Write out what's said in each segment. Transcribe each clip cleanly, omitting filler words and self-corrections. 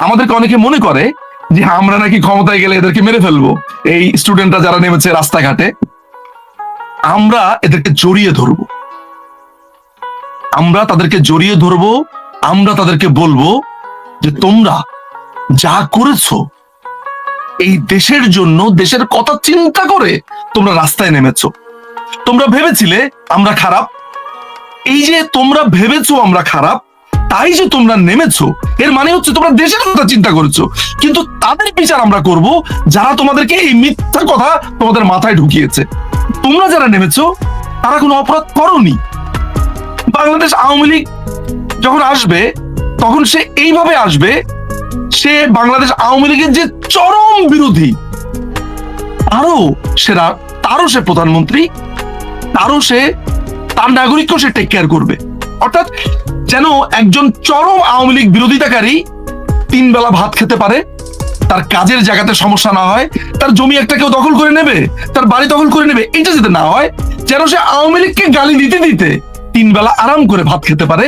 আমাদেরকে অনেকে মনে করে যে আমরা নাকি ক্ষমতায় গেলে এদেরকে মেরে ফেলবো। এই স্টুডেন্টরা যারা নেমেছে রাস্তাঘাটে, আমরা এদেরকে জড়িয়ে ধরবো, আমরা তাদেরকে জড়িয়ে ধরবো, আমরা তাদেরকে বলবো যে তোমরা যা করেছো এই দেশের জন্য, দেশের কথা চিন্তা করে তোমরা রাস্তায় নেমেছো। তোমরা ভেবেছিলে আমরা খারাপ, এই যে তোমরা ভেবেছো আমরা খারাপ, তাই যে তোমরা নেমেছো, এর মানে হচ্ছে তোমরা দেশের কথা চিন্তা করেছো। কিন্তু তাদের বিচার আমরা করব যারা তোমাদেরকে এই মিথ্যা কথা তোমাদের মাথায় ঢুকিয়েছে। তোমরা যারা নেমেছো তারা কোনো অপরাধ করোনি। বাংলাদেশ আওয়ামী লীগ যখন আসবে তখন সে এইভাবে আসবে, সে বাংলাদেশ আওয়ামী লীগের যে চরম বিরোধী, তারও সে প্রধানমন্ত্রী, তার নাগরিকও সে টেক কেয়ার করবে। অর্থাৎ যেন একজন চরম আওয়ামী লীগ বিরোধিতাকারী 3 বেলা ভাত খেতে পারে, তার কাজের জায়গাতে সমস্যা না হয়, তার জমি একটা কেউ দখল করে নেবে, তার বাড়ি দখল করে নেবে, এটা যাতে না হয়, যেন সে আওয়ামী লীগকে গালি দিতে দিতে 3 বেলা আরাম করে ভাত খেতে পারে।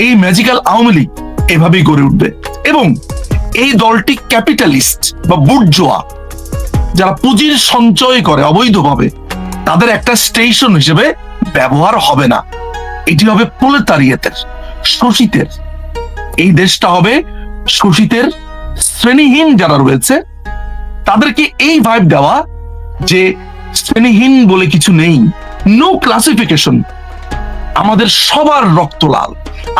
এই ম্যাজিক্যাল আওয়ামী লীগ এভাবেই গড়ে উঠবে। এবং এই দলটি ক্যাপিটালিস্ট বা বুর্জোয়া, যারা পুঁজির সঞ্চয় করে অবৈধভাবে, তাদের একটা স্টেশন হিসেবে ব্যবহার হবে না। এটি হবে প্রলেতারিয়েতের, শোষিতের। এই দেশটা হবে শোষিতের, শ্রেণীহীন যারা রয়েছে তাদেরকে এই ভাইব দেওয়া যে শ্রেণীহীন বলে কিছু নেই, নো ক্লাসিফিকেশন, আমাদের সবার রক্ত লাল,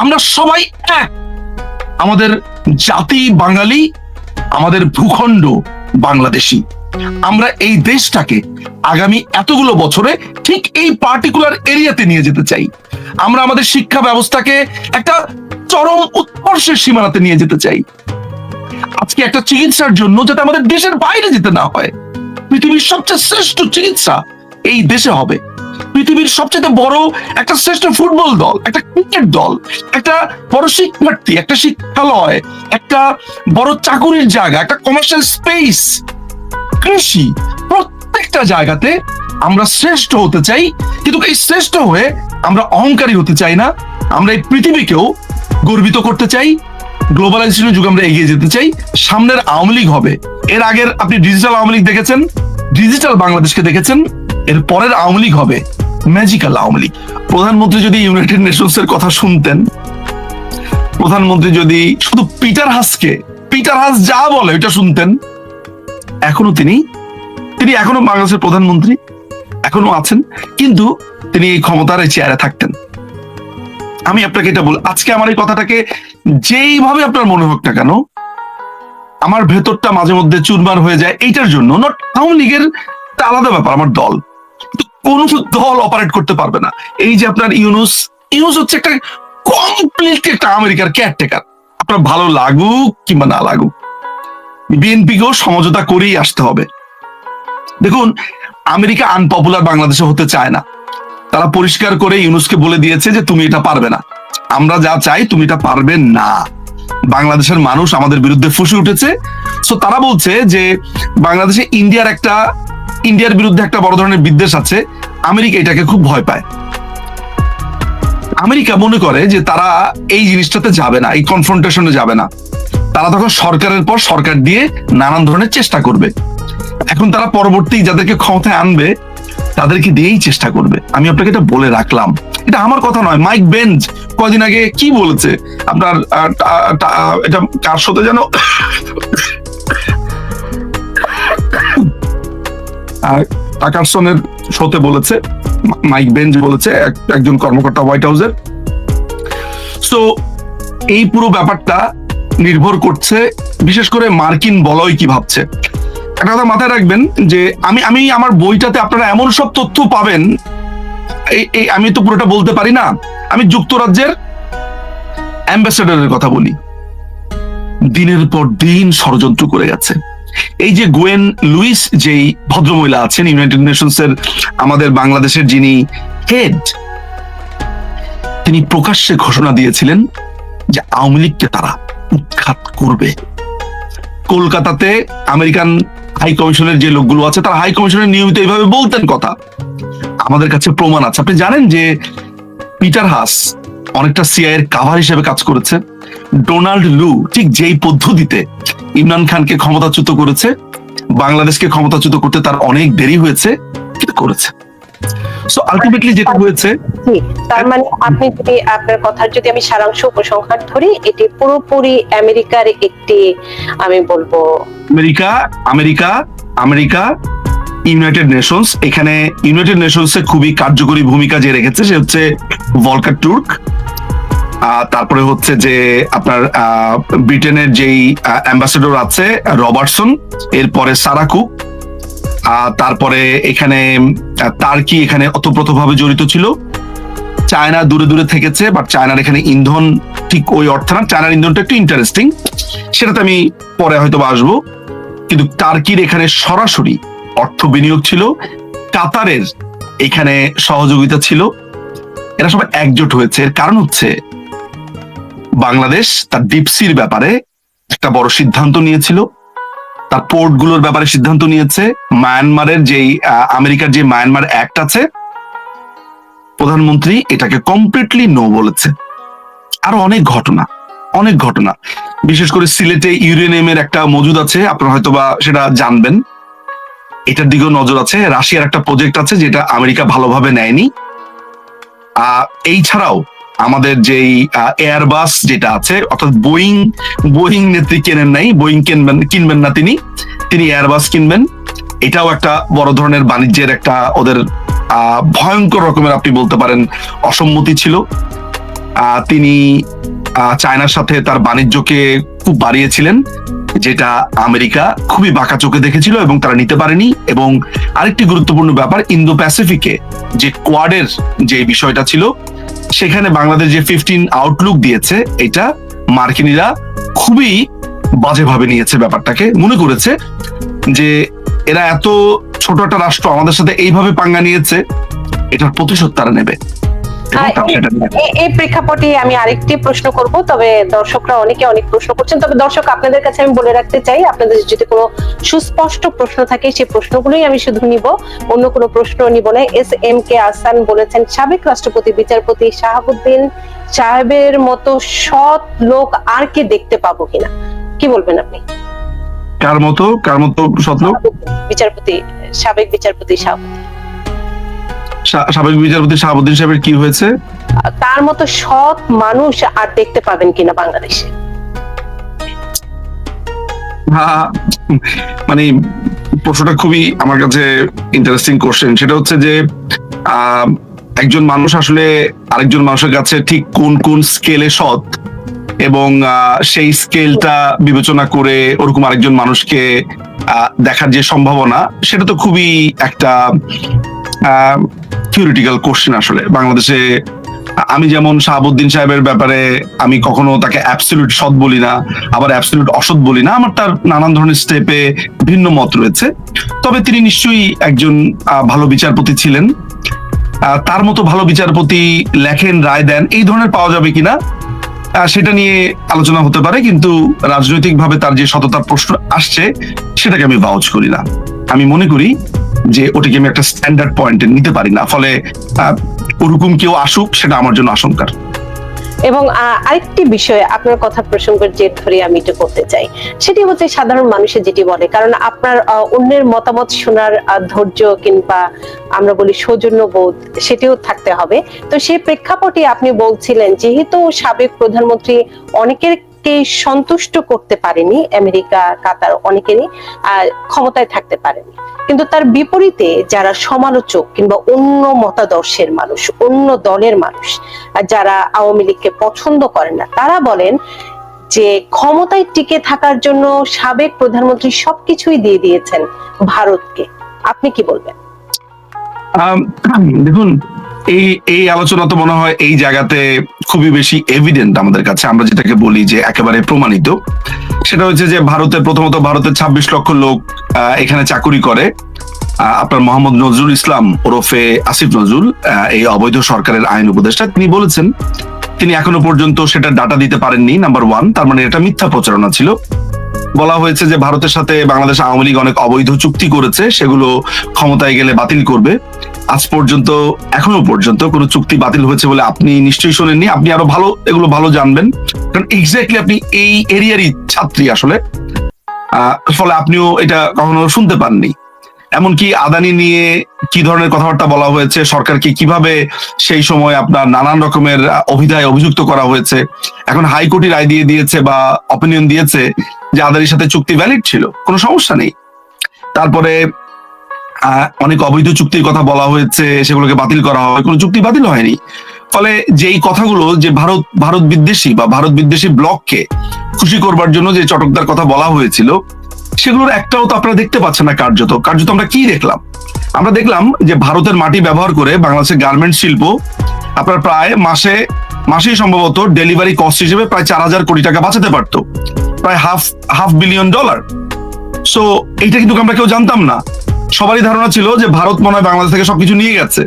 আমরা সবাই এক, আমাদের জাতি বাঙালি, আমাদের ভূখণ্ড বাংলাদেশী। আমরা এই দেশটাকে আগামী এতগুলো বছরে ঠিক এই পার্টিকুলার এরিয়াতে নিয়ে যেতে চাই। আমরা আমাদের শিক্ষা ব্যবস্থাকে একটা চরম উৎকর্ষের সীমানাতে নিয়ে যেতে চাই। আজকে একটা চিকিৎসার জন্য যাতে আমাদের দেশের বাইরে যেতে না হয়, পৃথিবীর সবচেয়ে শ্রেষ্ঠ চিকিৎসা এই দেশে হবে। পৃথিবীর সবচেয়ে বড় একটা শ্রেষ্ঠ ফুটবল দল, একটা ক্রিকেট দল, একটা বড় শিক্ষার্থী, একটা শিক্ষালয়, একটা বড় চাকুরির জায়গা, একটা কমার্শিয়াল স্পেস, কৃষি, প্রত্যেকটা জায়গাতে আমরা শ্রেষ্ঠ হতে চাই। কিন্তু এই শ্রেষ্ঠ হয়ে আমরা অহংকারী হতে চাই না। আমরা এই পৃথিবীকেও গর্বিত করতে চাই। গ্লোবালাইজেশনের যুগে আমরা এগিয়ে যেতে চাই। সামনের আওয়ামী লীগ হবে, এর আগের আপনি ডিজিটাল আওয়ামী লীগ দেখেছেন, ডিজিটাল বাংলাদেশকে দেখেছেন, এর পরের আওয়ামী লীগ হবে ম্যাজিক্যাল আওয়ামী লীগ। প্রধানমন্ত্রী যদি ইউনাইটেড নেশনস এর কথা শুনতেন, প্রধানমন্ত্রী যদি শুধু পিটার হাস যা বলে ওইটা শুনতেন, এখনো তিনি এখনো বাংলাদেশের প্রধানমন্ত্রী, এখনো আছেন, কিন্তু তিনি এই ক্ষমতার এই চেয়ারে থাকতেন। আমি আপনাকে এটা বল, আজকে আমার এই কথাটাকে যেইভাবে আপনার মনে হোক না কেন, আমার ভেতরটা মাঝে মধ্যে চুরমার হয়ে যায় এইটার জন্য। নট আওয়ামী লীগের আলাদা ব্যাপার, আমার দল, কোন দল অপারেট করতে পারবে না। এই যে আপনার ইউনুস হচ্ছে একটা কমপ্লিট একটা আমেরিকার কেয়ারটেকার। আপনার ভালো লাগুক কিংবা না লাগুক, বিএনপিকেও সমঝোতা করেই আসতে হবে। দেখুন, আমেরিকা আনপপুলার বাংলাদেশে হতে চায় না। তারা পরিষ্কার করে ইউনুসকে বলে দিয়েছে যে তুমি এটা পারবে না, আমরা যা চাই তুমি এটা পারবে না। বাংলাদেশের মানুষ আমাদের বিরুদ্ধে ফুঁসে উঠেছে। সো তারা বলছে যে বাংলাদেশে ইন্ডিয়ার বিরুদ্ধে একটা বড় ধরনের বিদ্বেষ আছে, আমেরিকা এটাকে খুব ভয় পায়। আমেরিকা মনে করে যে তারা এই জিনিসটাতে যাবে না, এই কনফ্রন্টেশনে যাবে না। তারা তখন সরকারের পর সরকার দিয়ে নানান ধরনের চেষ্টা করবে। এখন তারা পরবর্তী যাদেরকে ক্ষমতায় আনবে তাদেরকে দিয়েই চেষ্টা করবে। আমি আপনাকে এটা বলে রাখলাম, এটা আমার কথা নয়। মাইক বেঞ্চ কদিন আগে কি বলেছে, আপনার এটা কার সাথে যেন টাকারসনের শোতে বলেছে, মাইক বেঞ্চ বলেছে, একজন কর্মকর্তা হোয়াইট হাউসের। সো এই পুরো ব্যাপারটা নির্ভর করছে বিশেষ করে মার্কিন বলয় কি ভাবছে। একটা কথা মাথায় রাখবেন যে আমি আমার বইটাতে আপনারা এমন সব তথ্য পাবেন, আমি তো পুরোটা বলতে পারি না। আমি যুক্তরাজ্যের অ্যাম্বাসেডরের কথা বলি, দিনের পর দিন ষড়যন্ত্র করে গেছে। এই যে গোয়েন লুইস, যেই ভদ্রমহিলা আছেন ইউনাইটেড নেশনস এর আমাদের বাংলাদেশের যিনি হেড, তিনি প্রকাশ্যে ঘোষণা দিয়েছিলেন যে আওয়ামী লীগকে তারা উৎখাত করবে। কলকাতাতে আমেরিকান হাই কমিশনের যে লোকগুলো আছে, তারা হাই কমিশনের নিয়মিত এইভাবে বলতেন কথা। আমাদের কাছে প্রমাণ আছে। আপনি জানেন যে পিটার হাস অনেকটা সিআইএর কাভার হিসেবে কাজ করেছে। ডোনাল্ড লু ঠিক যেই পদ্ধতিতে ইমরান খানকে ক্ষমতাচ্যুত করেছে, বাংলাদেশকে ক্ষমতাচ্যুত করতে তার অনেক দেরি হয়েছে, কিন্তু করেছে। সো আলটিমেটলি যেটা হয়েছে, তার মানে আপনি যদি আপনার কথার যদি আমি সারাংশ উপসংহার ধরি, এটি পুরোপুরি আমেরিকার একটি, আমি বলবো আমেরিকা ইউনাইটেড নেশনস, এখানে ইউনাইটেড নেশনস এ খুবই কার্যকরী ভূমিকা যে রেখেছে সে হচ্ছে ভলকার তুর্ক। তারপরে হচ্ছে যে আপনার ব্রিটেনের যেই অ্যাম্বাসেডর আছে রবার্টসন, এরপরে সারাকু, তারপরে এখানে টার্কি এখানে ওতপ্রোতভাবে জড়িত ছিল। চায়না দূরে দূরে থেকেছে, বাট চায়নার এখানে ইন্ধন ঠিক ওই অর্থ না, চায়নার ইন্ধনটা একটু ইন্টারেস্টিং, সেটাতে আমি পরে হয়তো আসবো। কিন্তু টার্কির এখানে সরাসরি অর্থ বিনিয়োগ ছিল, কাতারের এখানে সহযোগিতা ছিল, এরা সবাই একজোট হয়েছে। এর কারণ হচ্ছে বাংলাদেশ তার ডিপসির ব্যাপারে একটা বড় সিদ্ধান্ত নিয়েছিল, তার পোর্ট গুলোর ব্যাপারে সিদ্ধান্ত নিয়েছে। মায়ানমারের যেই আমেরিকার যে মায়ানমার অ্যাক্ট আছে, প্রধানমন্ত্রী এটাকে কমপ্লিটলি নো বলেছে। আরো অনেক ঘটনা, বিশেষ করে সিলেটে ইউরেনিয়ামের একটা মজুদ আছে, আপনারা হয়তোবা সেটা জানবেন, এটার দিকেও নজর আছে। রাশিয়ার একটা প্রজেক্ট আছে যেটা আমেরিকা ভালোভাবে নেয়নি। এই ছাড়াও আমাদের যেই এয়ারবাস যেটা আছে, অর্থাৎ বোয়িং নেত্রী কেনেন নাই, বোয়িং কিনবেন না তিনি এয়ারবাস কিনবেন। এটাও একটা বড় ধরনের বাণিজ্যের একটা ওদের ভয়ঙ্কর রকমের আপনি বলতে পারেন অসম্মতি ছিল। তিনি চায়নার সাথে তার বাণিজ্যকে খুব বাড়িয়েছিলেন, যেটা আমেরিকা খুবই বাঁকা চোখে দেখেছিল এবং তারা নিতে পারেনি। এবং আরেকটি গুরুত্বপূর্ণ ব্যাপার, ইন্দো প্যাসিফিকে যে কোয়াডের যে বিষয়টা ছিল, সেখানে বাংলাদেশ যে 15 আউটলুক দিয়েছে, এটা মার্কিনীরা খুবই বাজেভাবে নিয়েছে ব্যাপারটাকে, মনে করেছে যে এরা এত ছোট একটা রাষ্ট্র আমাদের সাথে এইভাবে পাঙ্গা নিয়েছে, এটার প্রতিশোধ তারা নেবে। এই প্রেক্ষাপটে আমি আরেকটি প্রশ্ন করব, তবে দর্শকরা অনেকে অনেক প্রশ্ন করছেন। তবে দর্শক আপনাদের কাছে আমি বলে রাখতে চাই, আপনাদের যদি কোনো সুস্পষ্ট প্রশ্ন থাকে সেই প্রশ্নগুলোই আমি শুধু নিব, অন্য কোনো প্রশ্ন নিব না। SMK আহসান বলেছেন, সাবেক রাষ্ট্রপতি বিচারপতি শাহাবুদ্দিন সাহেবের মতো সৎ লোক আর কে দেখতে পাবো কিনা, কি বলবেন আপনি? কার মতো সৎ লোক? সাবেক বিচারপতি শাহাবুদ্দিন সাহেবের কি হয়েছে? তার মতো সৎ মানুষ আর দেখতে পাবেন কিনা বাংলাদেশে? মানে প্রশ্নটা খুবই আমার কাছে ইন্টারেস্টিং কোশ্চেন। সেটা হচ্ছে যে একজন মানুষ আসলে আরেকজন মানুষের কাছে ঠিক কোন কোন স্কেলে সৎ, এবং সেই স্কেলটা বিবেচনা করে ওরকম আরেকজন মানুষকে দেখার যে সম্ভাবনা, সেটা তো খুবই একটা থিওরিটিক্যাল কোশ্চেন। আসলে বাংলাদেশে আমি যেমন শাহাবুদ্দিন সাহেবের ব্যাপারে আমি কখনো তাকে অ্যাবসলিউট সৎ বলি না, আবার অ্যাবসলিউট অসৎ বলি না, আমার তার নানান ধরনের স্টেপে ভিন্ন মত রয়েছে। তবে তিনি নিশ্চয়ই একজন ভালো বিচারপতি ছিলেন। তার মতো ভালো বিচারপতি লেখেন, রায় দেন, এই ধরনের পাওয়া যাবে কিনা সেটা নিয়ে আলোচনা হতে পারে, কিন্তু রাজনৈতিকভাবে তার যে সততার প্রশ্ন আসছে সেটাকে আমি ভাউচ করি না। আমি মনে করি যে ওটাকে আমি একটা স্ট্যান্ডার্ড পয়েন্টে নিতে পারি না, ফলে ওরকম কেউ আসুক সেটা আমার জন্য আশঙ্কার। এবং আরেকটি বিষয় আপনার কথা প্রসঙ্গের জের ধরে আমি এটা করতে চাই, সেটি হচ্ছে সাধারণ মানুষের যেটি বলে, কারণ আপনার অন্যের মতামত শোনার ধৈর্য কিংবা আমরা বলি সৌজন্য বোধ সেটিও থাকতে হবে। তো সেই প্রেক্ষাপটে আপনি বলছিলেন যেহেতু সাবেক প্রধানমন্ত্রী অনেকেরকে সন্তুষ্ট করতে পারেনি, আমেরিকা কাতার অনেকেরই ক্ষমতায় থাকতে পারেনি, কিন্তু তার বিপরীতে যারা সমালোচক কিংবা অন্য মতাদর্শের মানুষ, অন্য দলের মানুষ, যারা আওয়ামী লীগকে পছন্দ করেন না, তারা বলেন যে ক্ষমতায় টিকে থাকার জন্য সাবেক প্রধানমন্ত্রী সবকিছুই দিয়ে দিয়েছেন ভারতকে। আপনি কি বলবেন? দেখুন, এই আলোচনা তো মনে হয় এই জায়গাতে খুবই বেশি এভিডেন্ট আমাদের কাছে, আমরা যেটাকে বলি যে একেবারে প্রমাণিত। সেটা হচ্ছে যে প্রথমত ভারতের 26 লক্ষ লোক এখানে চাকুরি করে। আপনার মোহাম্মদ নজরুল ইসলাম ওরফে আসিফ নজরুল, এই অবৈধ সরকারের আইন উপদেষ্টা, তিনি বলেছেন তিনি এখনো পর্যন্ত সেটা ডাটা দিতে পারেননি, নাম্বার 1। তার মানে এটা মিথ্যা প্রচারণা ছিল। বলা হয়েছে যে ভারতের সাথে বাংলাদেশ আওয়ামী লীগ অনেক অবৈধ চুক্তি করেছে, সেগুলো ক্ষমতায় গেলে বাতিল করবে। আজ পর্যন্ত এখনো পর্যন্ত কোনো চুক্তি বাতিল হয়েছে বলে আপনি নিশ্চয়ই শোনেননি। আপনি আরো এগুলো ভালো জানবেন, কারণ এক্স্যাক্টলি আপনি এই এরিয়ারই ছাত্রী আসলে। ফলে আপনিও এটা কখনো শুনতে পাননি। এমনকি আদানি নিয়ে কি ধরনের কথাবার্তা বলা হয়েছে, সরকারকে কিভাবে সেই সময় আপনার নানান রকমের অভিধায় অভিযুক্ত করা হয়েছে। এখন হাইকোর্টই রায় দিয়ে দিয়েছে বা অপিনিয়ন দিয়েছে যে আদানির সাথে চুক্তি ভ্যালিড ছিল, কোনো সমস্যা নেই। তারপরে অনেক অবৈধ চুক্তির কথা বলা হয়েছে, সেগুলোকে বাতিল করা হয়, কোনো চুক্তি বাতিল হয়নি। ফলে যেই কথাগুলো যে ভারত বিদ্বেষী বা ভারত বিদ্বেষী ব্লককে খুশি করবার জন্য যে চটকদার কথা বলা হয়েছিল, সেগুলোর একটাও তো আপনারা দেখতে পাচ্ছেন না। কার্যত আমরা কি দেখলাম? আমরা দেখলাম যে ভারতের মাটি ব্যবহার করে বাংলাদেশের গার্মেন্ট শিল্প আপনার প্রায় মাসেই সম্ভবত ডেলিভারি কস্ট হিসেবে প্রায় 4,000 কোটি টাকা বাঁচাতে পারতো, প্রায় $500 বিলিয়ন। সো এইটা কিন্তু আমরা কেউ জানতাম না। সবারই ধারণা ছিল যে ভারত মনে হয় বাংলাদেশ থেকে সবকিছু নিয়ে গেছে,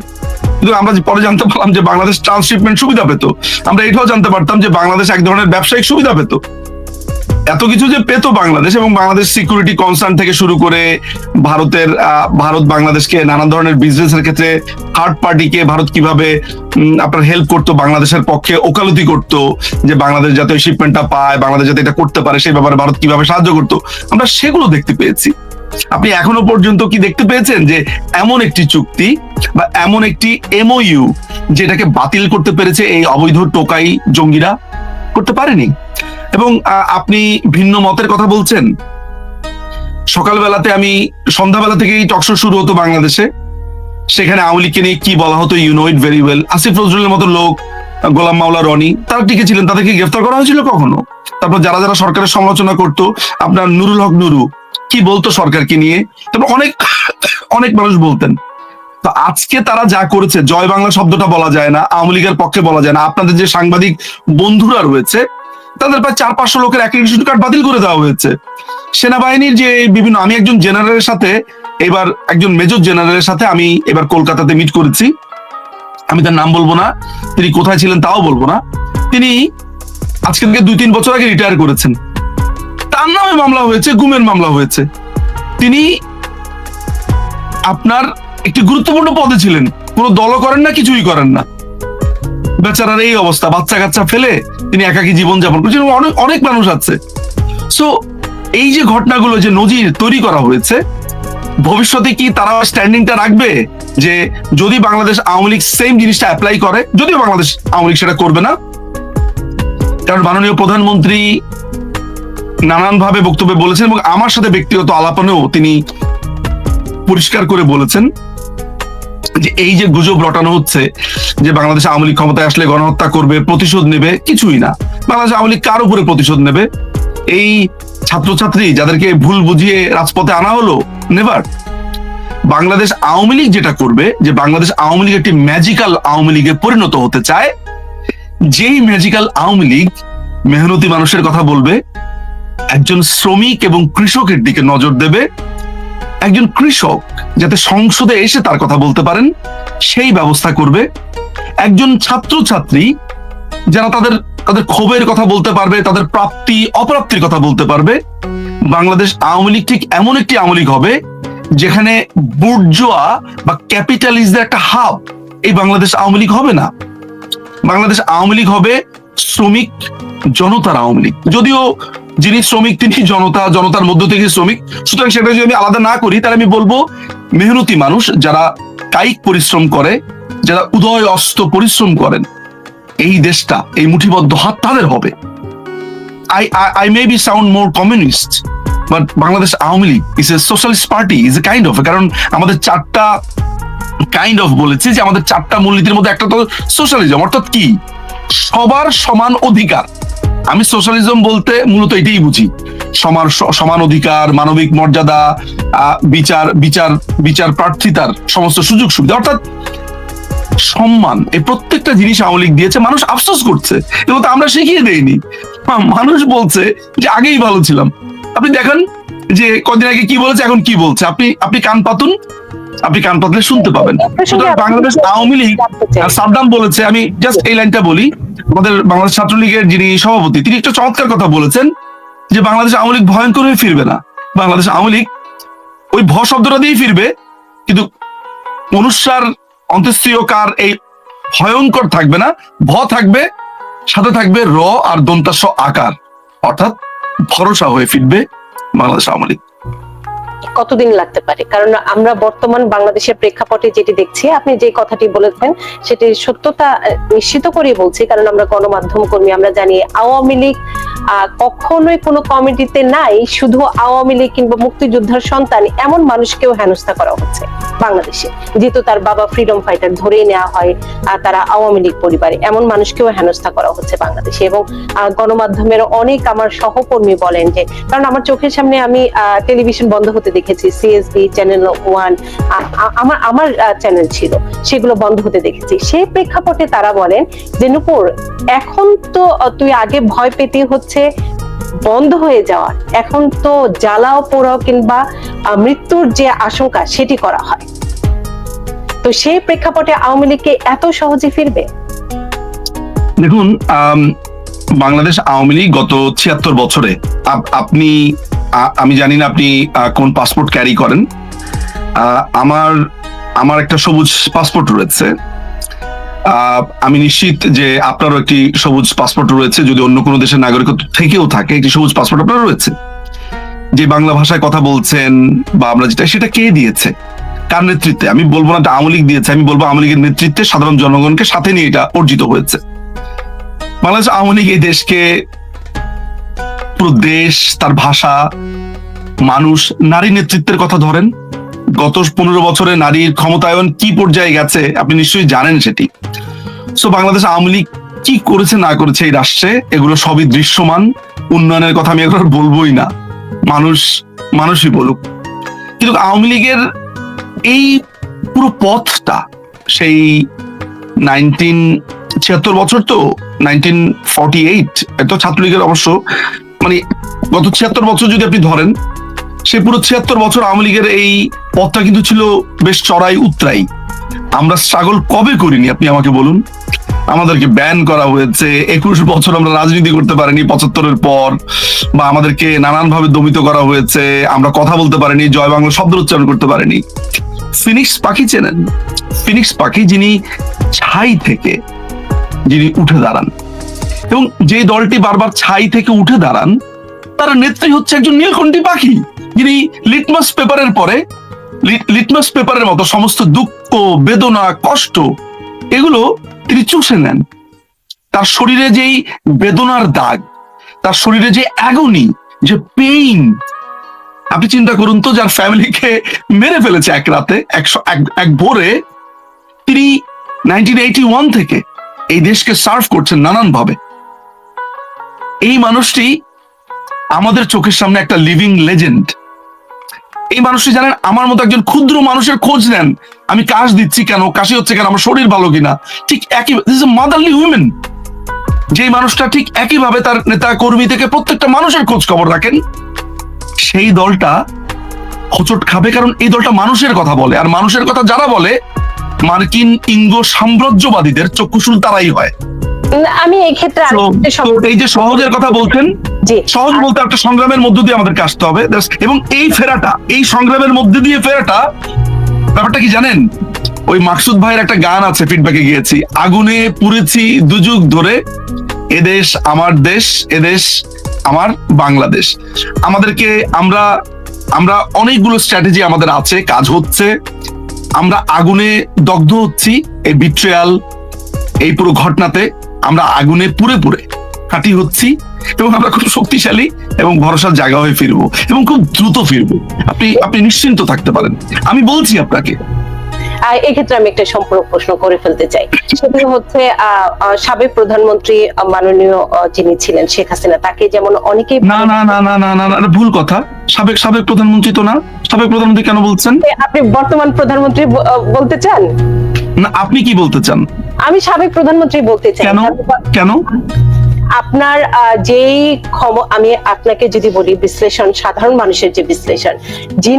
কিন্তু আমরা পরে জানতে পারলাম যে বাংলাদেশ ট্রান্সশিপমেন্ট সুবিধা পেত। আমরা এটাও জানতে পারতাম যে বাংলাদেশ এক ধরনের ব্যবসায়িক সুবিধা পেত। এত কিছু যে পেত বাংলাদেশ, এবং বাংলাদেশ সিকিউরিটি কনসার্ন থেকে শুরু করে ভারত বাংলাদেশকে নানান ধরনের বিজনেসের ক্ষেত্রে থার্ড পার্টিকে ভারত কিভাবে আপনার হেল্প করতো, বাংলাদেশের পক্ষে ওকালতি করতো যে বাংলাদেশ যাতে ওই শিপমেন্টটা পায়, বাংলাদেশ যাতে এটা করতে পারে, সেই ব্যাপারে ভারত কিভাবে সাহায্য করতো, আমরা সেগুলো দেখতে পেয়েছি। আপনি এখনো পর্যন্ত কি দেখতে পেয়েছেন যে এমন একটি চুক্তি বা এমন একটি এমওইউ যেটাকে বাতিল করতে পেরেছে এই অবৈধ টোকাই জঙ্গিরা? করতে পারেনি। এবং আপনি ভিন্ন মতের কথা বলছেন। সকালবেলাতে আমি সন্ধ্যাবেলা থেকেই টকশো শুরু হতো বাংলাদেশে, সেখানে আওয়ামী লীগকে নিয়ে কি বলা হতো you know it very well. Asif নজরুলের মতো লোক, গোলাম মাওলা রনি, তারা টিকে ছিলেন, তাদেরকে গ্রেফতার করা হয়েছিল কখনো? তারপর যারা যারা সরকারের সমালোচনা করতো, আপনার নুরুল হক নুরু কি বলতো সরকারকে নিয়ে, তারপর অনেক মানুষ বলতেন। তো আজকে তারা যা করেছে, জয় বাংলা শব্দটা বলা যায় না, আওয়ামী লীগের পক্ষে বলা যায় না। আপনাদের যে সাংবাদিক বন্ধুরা রয়েছে তাদের প্রায় 400-500 লোকের অ্যাক্রিডিটেশন কার্ড বাতিল করে দেওয়া হয়েছে। সেনাবাহিনীর যে বিভিন্ন, আমি একজন জেনারেলের সাথে এবার একজন মেজর জেনারেলের সাথে আমি এবার কলকাতাতে মিট করেছি। আমি তার নাম বলবো না, তিনি কোথায় ছিলেন তাও বলবো না। তিনি আজকে থেকে 2-3 বছর আগে রিটায়ার করেছেন। তার নামে মামলা হয়েছে, গুমের মামলা হয়েছে। তিনি আপনার একটি গুরুত্বপূর্ণ পদে ছিলেন, কোনো দলও করেন না, কিছুই করেন না। বেচারার এই অবস্থা, বাচ্চা কাচ্চা ফেলে তিনি একাকী জীবন যাপন করছেন। অনেক মানুষ আছে। সো এই যে ঘটনাগুলো, যে নজির তৈরি করা হয়েছে, ভবিষ্যতে কি তারা স্ট্যান্ডিংটা রাখবে যে যদি বাংলাদেশ আওয়ামী লীগ সেম জিনিসটা অ্যাপ্লাই করে? যদিও বাংলাদেশ আওয়ামী লীগ সেটা করবে না, কারণ মাননীয় প্রধানমন্ত্রী নানানভাবে বক্তব্যে বলেছেন, এবং আমার সাথে ব্যক্তিগত আলাপনেও তিনি পরিষ্কার করে বলেছেন যে এই যে গুজব রটানো হচ্ছে যে বাংলাদেশ আওয়ামী লীগ ক্ষমতায় আসলে গণহত্যা করবে, প্রতিশোধ নেবে, কিছুই না। বাংলাদেশ আওয়ামী লীগ কার উপরে প্রতিশোধ নেবে? এই ছাত্রছাত্রী যাদেরকে ভুল বুঝিয়ে রাজপথে আনা হলো, নেভার। বাংলাদেশ আওয়ামী লীগ যেটা করবে, যে বাংলাদেশ আওয়ামী লীগ একটি ম্যাজিক্যাল আওয়ামী লীগে পরিণত হতে চায়। যেই ম্যাজিক্যাল আওয়ামী লীগ মেহনতি মানুষের কথা বলবে, একজন শ্রমিক এবং কৃষকের দিকে নজর দেবে, একজন কৃষক যাতে সংসদে এসে তার কথা বলতে পারেন সেই ব্যবস্থা করবে, একজন ছাত্রছাত্রী যারা তাদের ক্ষোভের কথা বলতে পারবে, তাদের প্রাপ্তি অপ্রাপ্তির কথা বলতে পারবে। বাংলাদেশ আওয়ামী লীগ ঠিক এমন একটি আওয়ামী লীগ হবে যেখানে বুর্জোয়া বা ক্যাপিটালিস্টদের একটা হাব এই বাংলাদেশ আওয়ামী লীগ হবে না। বাংলাদেশ আওয়ামী লীগ হবে শ্রমিক জনতার আওয়ামী লীগ। যদিও যিনি শ্রমিক তিনি জনতার মধ্য থেকে শ্রমিক, সুতরাং সেটা যদি আমি আলাদা না করি, তাহলে আমি বলবো মেহনতি মানুষ যারা কায়িক পরিশ্রম করে, যারা উদয় অস্ত পরিশ্রম করেন, এই দেশটা, এই মুঠিবদ্ধ হাত তাদের হবে। I may be sound more communist, but Bangladesh Awami League is a socialist party, is a kind of, কারণ আমাদের 4টা কাইন্ড অফ বলেছি যে আমাদের 4টা মূলনীতির মধ্যে একটা তো সোশ্যালিজম, অর্থাৎ কি সবার সমান অধিকার। আমি সোশ্যালিজম বলতে মূলত এটাই বুঝি, সমান অধিকার, মানবিক মর্যাদা, বিচার প্রার্থিতার সমস্ত সুযোগ সুবিধা, অর্থাৎ সম্মান। এই প্রত্যেকটা জিনিস আওয়ামী লীগ দিয়েছে। মানুষ আফসোস করছে, এগুলো তো আমরা শিখিয়ে দেইনি। মানুষ বলছে যে আগেই ভালো ছিলাম। আপনি দেখেন যে কদিন আগে কি বলেছে, এখন কি বলছে। আপনি কান পাতুন, আপনি কান পাতলে শুনতে পাবেন। সুতরাং বাংলাদেশ আওয়ামী লীগ, সাদ্দাম বলেছে, আমি জাস্ট এই লাইনটা বলি, আমাদের বাংলাদেশ ছাত্রলীগের যিনি সভাপতি, তিনি একটা চমৎকার কথা বলেছেন যে বাংলাদেশ আওয়ামী লীগ ভয়ঙ্কর হয়ে ফিরবে না। বাংলাদেশ আওয়ামী লীগ ওই ভ শব্দটা দিয়েই ফিরবে, কিন্তু অনুসার অন্ত্যেষ্টিয়কার এই ভয়ঙ্কর থাকবে না, ভ থাকবে, সাথে থাকবে র আর দন্তাস্ব আকার, অর্থাৎ ভরসা হয়ে ফিরবে বাংলাদেশ আওয়ামী লীগ। কতদিন লাগতে পারে? কারণ আমরা বর্তমান বাংলাদেশের প্রেক্ষাপটে যেটি দেখছি, আপনি যে কথাটি বলেছেন সেটির সত্যতা নিশ্চিত করেই বলছি, কারণ আমরা গণমাধ্যম কর্মী, আমরা জানি আওয়ামী লীগ কখনোই কোনো কমিটিতে নাই, শুধু আওয়ামী লীগ কিংবা মুক্তিযোদ্ধার সন্তান এমন মানুষকেও হেনস্থা করা হচ্ছে বাংলাদেশে, যেহেতু তার বাবা ফ্রিডম ফাইটার ধরেই নেওয়া হয়, তারা আওয়ামী লীগ পরিবারে, এমন মানুষকেও হেনস্থা করা হচ্ছে বাংলাদেশে। এবং গণমাধ্যমের অনেক আমার সহকর্মী বলেন যে, কারণ আমার চোখের সামনে আমি টেলিভিশন বন্ধ হতে দেখেছি, সিএসবি, চ্যানেল 1, আমার চ্যানেল ছিল, সেগুলো বন্ধ হতে দেখেছি। সেই প্রেক্ষাপটে তারা বলেন যে, নূপুর, এখন তো তুই আগে ভয় পেতে হচ্ছে বন্ধ হয়ে যাওয়ার, এখন তো জ্বালাও পোড়াও কিংবা মৃত্যুর যে আশঙ্কা সেটি করা হয়, তো সেই প্রেক্ষাপটে আওয়ামী লীগকে এত সহজে ফিরবে? দেখুন, বাংলাদেশ আওয়ামী লীগ গত ৭৬ বছরে, আপনি, আমি জানি না আপনি কোন পাসপোর্ট ক্যারি করেন, আমার একটা সবুজ পাসপোর্ট রয়েছে। আমি নিশ্চিত যে আপনারও একটি সবুজ পাসপোর্ট রয়েছে, যদি অন্য কোনো দেশের নাগরিকত্ব থেকেও থাকে, একটি সবুজ পাসপোর্ট আপনার রয়েছে। যে বাংলা ভাষায় কথা বলছেন বা আমরা যেটা, সেটা কে দিয়েছে, কার নেতৃত্বে? আমি বলবো না এটা আওয়ামী লীগ দিয়েছে, আমি বলবো আওয়ামী লীগের নেতৃত্বে সাধারণ জনগণকে সাথে নিয়ে এটা অর্জিত হয়েছে। বাংলাদেশ আওয়ামী লীগ এই দেশকে, পুরো দেশ, তার ভাষা, মানুষ, নারী নেতৃত্বের কথা ধরেন, গত 15 বছরে নারীর ক্ষমতায়ন কি পর্যায়ে গেছে আপনি নিশ্চয়ই জানেন সেটি। সো বাংলাদেশ আওয়ামী লীগ কি করেছে না করেছে এই রাষ্ট্রে, এগুলো সবই দৃশ্যমান। উন্নয়নের কথা আমি একবার বলবোই না, মানুষই বলুক। কিন্তু আওয়ামী লীগের এই পুরো পথটা, সেই 76 বছর, তো 1948, এত ছাত্রলীগের অবশ্য, মানে গত 76 বছর যদি আপনি ধরেন, সে পুরো 76 বছর আওয়ামী লীগের এই পথটা কিন্তু ছিল বেশ চড়াই উতরাই। আমরা স্ট্রাগল কবে করিনি আপনি আমাকে বলুন? আমাদেরকে ব্যান করা হয়েছে, 21 বছর আমরা রাজনীতি করতে পারিনি 75-এর পর, বা আমাদেরকে নানানভাবে দমিত করা হয়েছে, আমরা কথা বলতে পারিনি, জয় বাংলা শব্দ উচ্চারণ করতে পারিনি। ফিনিক্স পাখি চেনেন? ফিনিক্স পাখি যিনি ছাই থেকে উঠে দাঁড়ান, এবং যে দলটি বারবার ছাই থেকে উঠে দাঁড়ান, তার নেত্রী হচ্ছে একজন নীলকণ্ঠী পাখি, যিনি লিটমাস পেপারের পরে, লিটমাস পেপারের মতো সমস্ত দুঃখ, বেদনা, কষ্ট, এগুলো তিনি চুষে নেন। তার শরীরে যেই বেদনার দাগ, তার শরীরে যে অ্যাগনি, যে পেইন, আপনি চিন্তা করুন তো, যার ফ্যামিলিকে মেরে ফেলেছে এক রাতে, এক ভোরে, তিনি 1981 থেকে এই দেশকে সার্ভ করছেন নানান ভাবে। এই মানুষটি আমাদের চোখের সামনে একটা লিভিং লেজেন্ড। এই মানুষটি জানেন, আমার মতো একজন ক্ষুদ্র মানুষের খোঁজ নেন, আমি কাশ দিচ্ছি কেন, কাশি হচ্ছে কেন, আমার শরীর ভালো কিনা, ঠিক একই, দিস ইজ মাদারলি উইমেন। যে মানুষটা ঠিক একইভাবে তার নেতা কর্মী থেকে প্রত্যেকটা মানুষের খোঁজ খবর রাখেন, সেই দলটা হোঁচট খাবে, কারণ এই দলটা মানুষের কথা বলে, আর মানুষের কথা যারা বলে, মার্কিন ইঙ্গো সাম্রাজ্যবাদীদের চক্ষুশূল তারাই হয়। আমি এই ক্ষেত্রে এই যে সহজের কথা বলছেন, সহজ বলতে একটা সংগ্রামের মধ্য দিয়ে আমাদেরকে আসতে হবে, এবং এই ফেরাটা, এই সংগ্রামের মধ্যে দিয়ে ফেরাটা, ব্যাপারটা কি জানেন? ওই মাকসুদ ভাইয়ের একটা গান আছে, ফিডব্যাকে গিয়েছি, আগুনে পুড়েছি দুযুগ ধরে, এদেশ আমার দেশ, এদেশ আমার বাংলাদেশ। আমাদেরকে, আমরা অনেকগুলো স্ট্র্যাটেজি আমাদের আছে, কাজ হচ্ছে, আমরা আগুনে দগ্ধ হচ্ছি, এই বিট্রেয়াল, এই পুরো ঘটনাতে আমরা আগুনে পুড়ে পুড়ে কাটি হচ্ছি, এবং আমরা খুব শক্তিশালী এবং ভরসার জায়গা হয়ে ফিরবো, এবং খুব দ্রুত ফিরবো। আপনি নিশ্চিন্ত থাকতে পারেন, আমি বলছি আপনাকে। এক্ষেত্রে আমি একটা সম্পূর্ণ প্রশ্ন করে ফেলতে চাই, সেটা হচ্ছে সাবেক প্রধানমন্ত্রী মাননীয় যিনি ছিলেন শেখ হাসিনা, তাকে যেমন অনেকেই, না না না না না না না, ভুল কথা, সাবেক প্রধানমন্ত্রী তো না। সাবেক প্রধানমন্ত্রী কেন বলছেন? আপনি বর্তমান প্রধানমন্ত্রী বলতে চান? না, আপনি কি বলতে চান? আমি সাবেক প্রধানমন্ত্রী বলতে চাই। কেন? আপনার যেই আমি আপনাকে যদি বলি বিশ্লেষণ, সাধারণ মানুষের যে বিশ্লেষণ,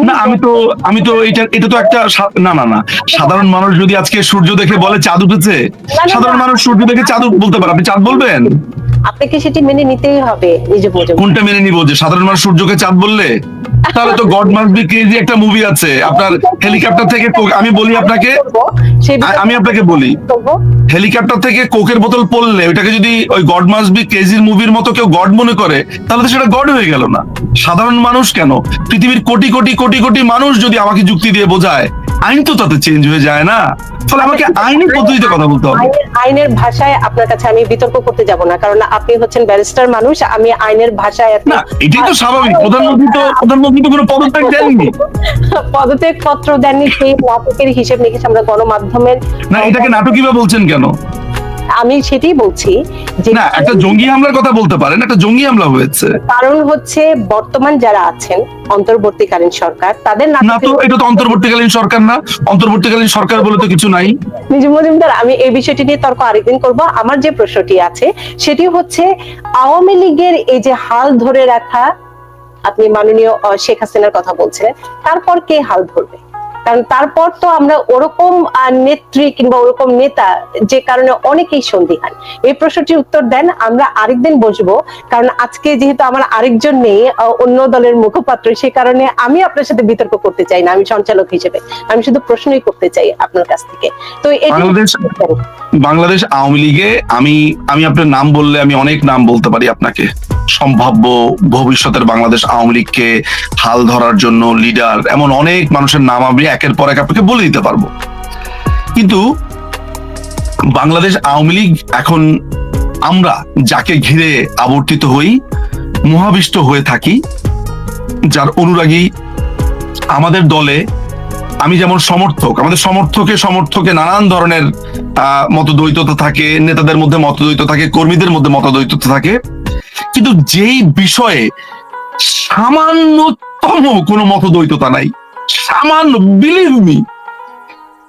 না, আমি তো এটা তো একটা, না না না, সাধারণ মানুষ যদি আজকে সূর্য দেখে বলে চাঁদ উঠেছে, সাধারণ মানুষ সূর্য দেখে চাঁদ বলতে পারে, আপনি চাঁদ বলবেন? আপনাকে সেটি মেনে নিতেই হবে নিজব মজুমদার। কোনটা মেনে নিব, যে সাধারণ মানুষ সূর্যকে চাঁদ বললে? তাহলে তো গড মাস্ট বি ক্রেজি একটা মুভি আছে, আপনার হেলিকপ্টার থেকে আমি বলি আপনাকে, আমি আপনাকে বলি, হেলিকপ্টার থেকে কোকের বোতল পড়লে ওইটাকে যদি ওই গড মাস্ট বি ক্রেজির মুভির মতো কেউ গড মনে করে, তাহলে তো সেটা গড হয়ে গেল না। সাধারণ মানুষ কেন, পৃথিবীর কোটি কোটি কোটি কোটি মানুষ যদি আমাকে যুক্তি দিয়ে বোঝায়, আইন তো তাতে চেঞ্জ হয়ে যায় না। ফলে আমাকে আইনি পদ্ধতিতে কথা বলতে হবে। আইনের ভাষায় আপনার কাছে আমি বিতর্ক করতে যাব না, কারণ আপনি হচ্ছেন ব্যারিস্টার মানুষ, আমি আইনের ভাষায় না, এটাই তো স্বাভাবিক। প্রধানমন্ত্রী তো কোনো পদত্যাগ দেননি, পদত্যাগ পত্র দেননি, সেই নাটকের হিসেব নিকেশ আমরা গণমাধ্যমের। না, এটাকে নাটকই বা বলছেন কেন? আমি সেটাই বলছি যে না, একটা জঙ্গি হামলার কথা বলতে পারেন, একটা জঙ্গি হামলা হয়েছে। কারণ হচ্ছে বর্তমান যারা আছেন অন্তর্বর্তীকালীন সরকার, তাদের না তো, এটা তো অন্তর্বর্তীকালীন সরকার না, অন্তর্বর্তীকালীন সরকার বলে তো কিছু নাই। নিজব মজুমদার, আমি এই বিষয়টি নিয়ে তর্ক আরেকদিন করব। আমার যে প্রশ্নটি আছে সেটি হচ্ছে আওয়ামী লীগের এই যে হাল ধরে রাখা, আপনি মাননীয় শেখ হাসিনার কথা বলছিলেন, তারপর কে হাল ধরবে? কারণ তারপর তো আমরা ওরকম নেত্রী কিংবা ওরকম নেতা, যে কারণে অনেকেই সন্দিহান। এই প্রশ্নটির উত্তর দেন, আমরা আরেকদিন বসবো। কারণ আজকে যেহেতু আমার আরেকজন নেই, অন্য দলের মুখপাত্র, সে কারণে আমি আপনার সাথে বিতর্ক করতে চাই না, আমি সঞ্চালক হিসেবে আমি শুধু প্রশ্নই করতে চাই আপনার কাছ থেকে। তো বাংলাদেশ আওয়ামী লীগে আমি আপনার নাম বললে আমি অনেক নাম বলতে পারি আপনাকে, সম্ভাব্য ভবিষ্যতের বাংলাদেশ আওয়ামী লীগকে হাল ধরার জন্য লিডার, এমন অনেক মানুষের নাম আমি একের পর এক আপনাকে বলে দিতে পারবো। কিন্তু বাংলাদেশ আওয়ামী লীগ এখন আমরা যাকে ঘিরে আবর্তিত হই, মোহাবিষ্ট হয়ে থাকি, যার অনুরাগী, আমাদের দলে আমি যেমন সমর্থক, আমাদের সমর্থকে নানান ধরনের মতদ্বৈততা থাকে, নেতাদের মধ্যে মতদ্বৈত থাকে, কর্মীদের মধ্যে মতদ্বৈততা থাকে, কিন্তু যেই বিষয়ে সামান্যতম কোনো মতদ্বৈততা নাই, সামান্য, বিলিভ মি,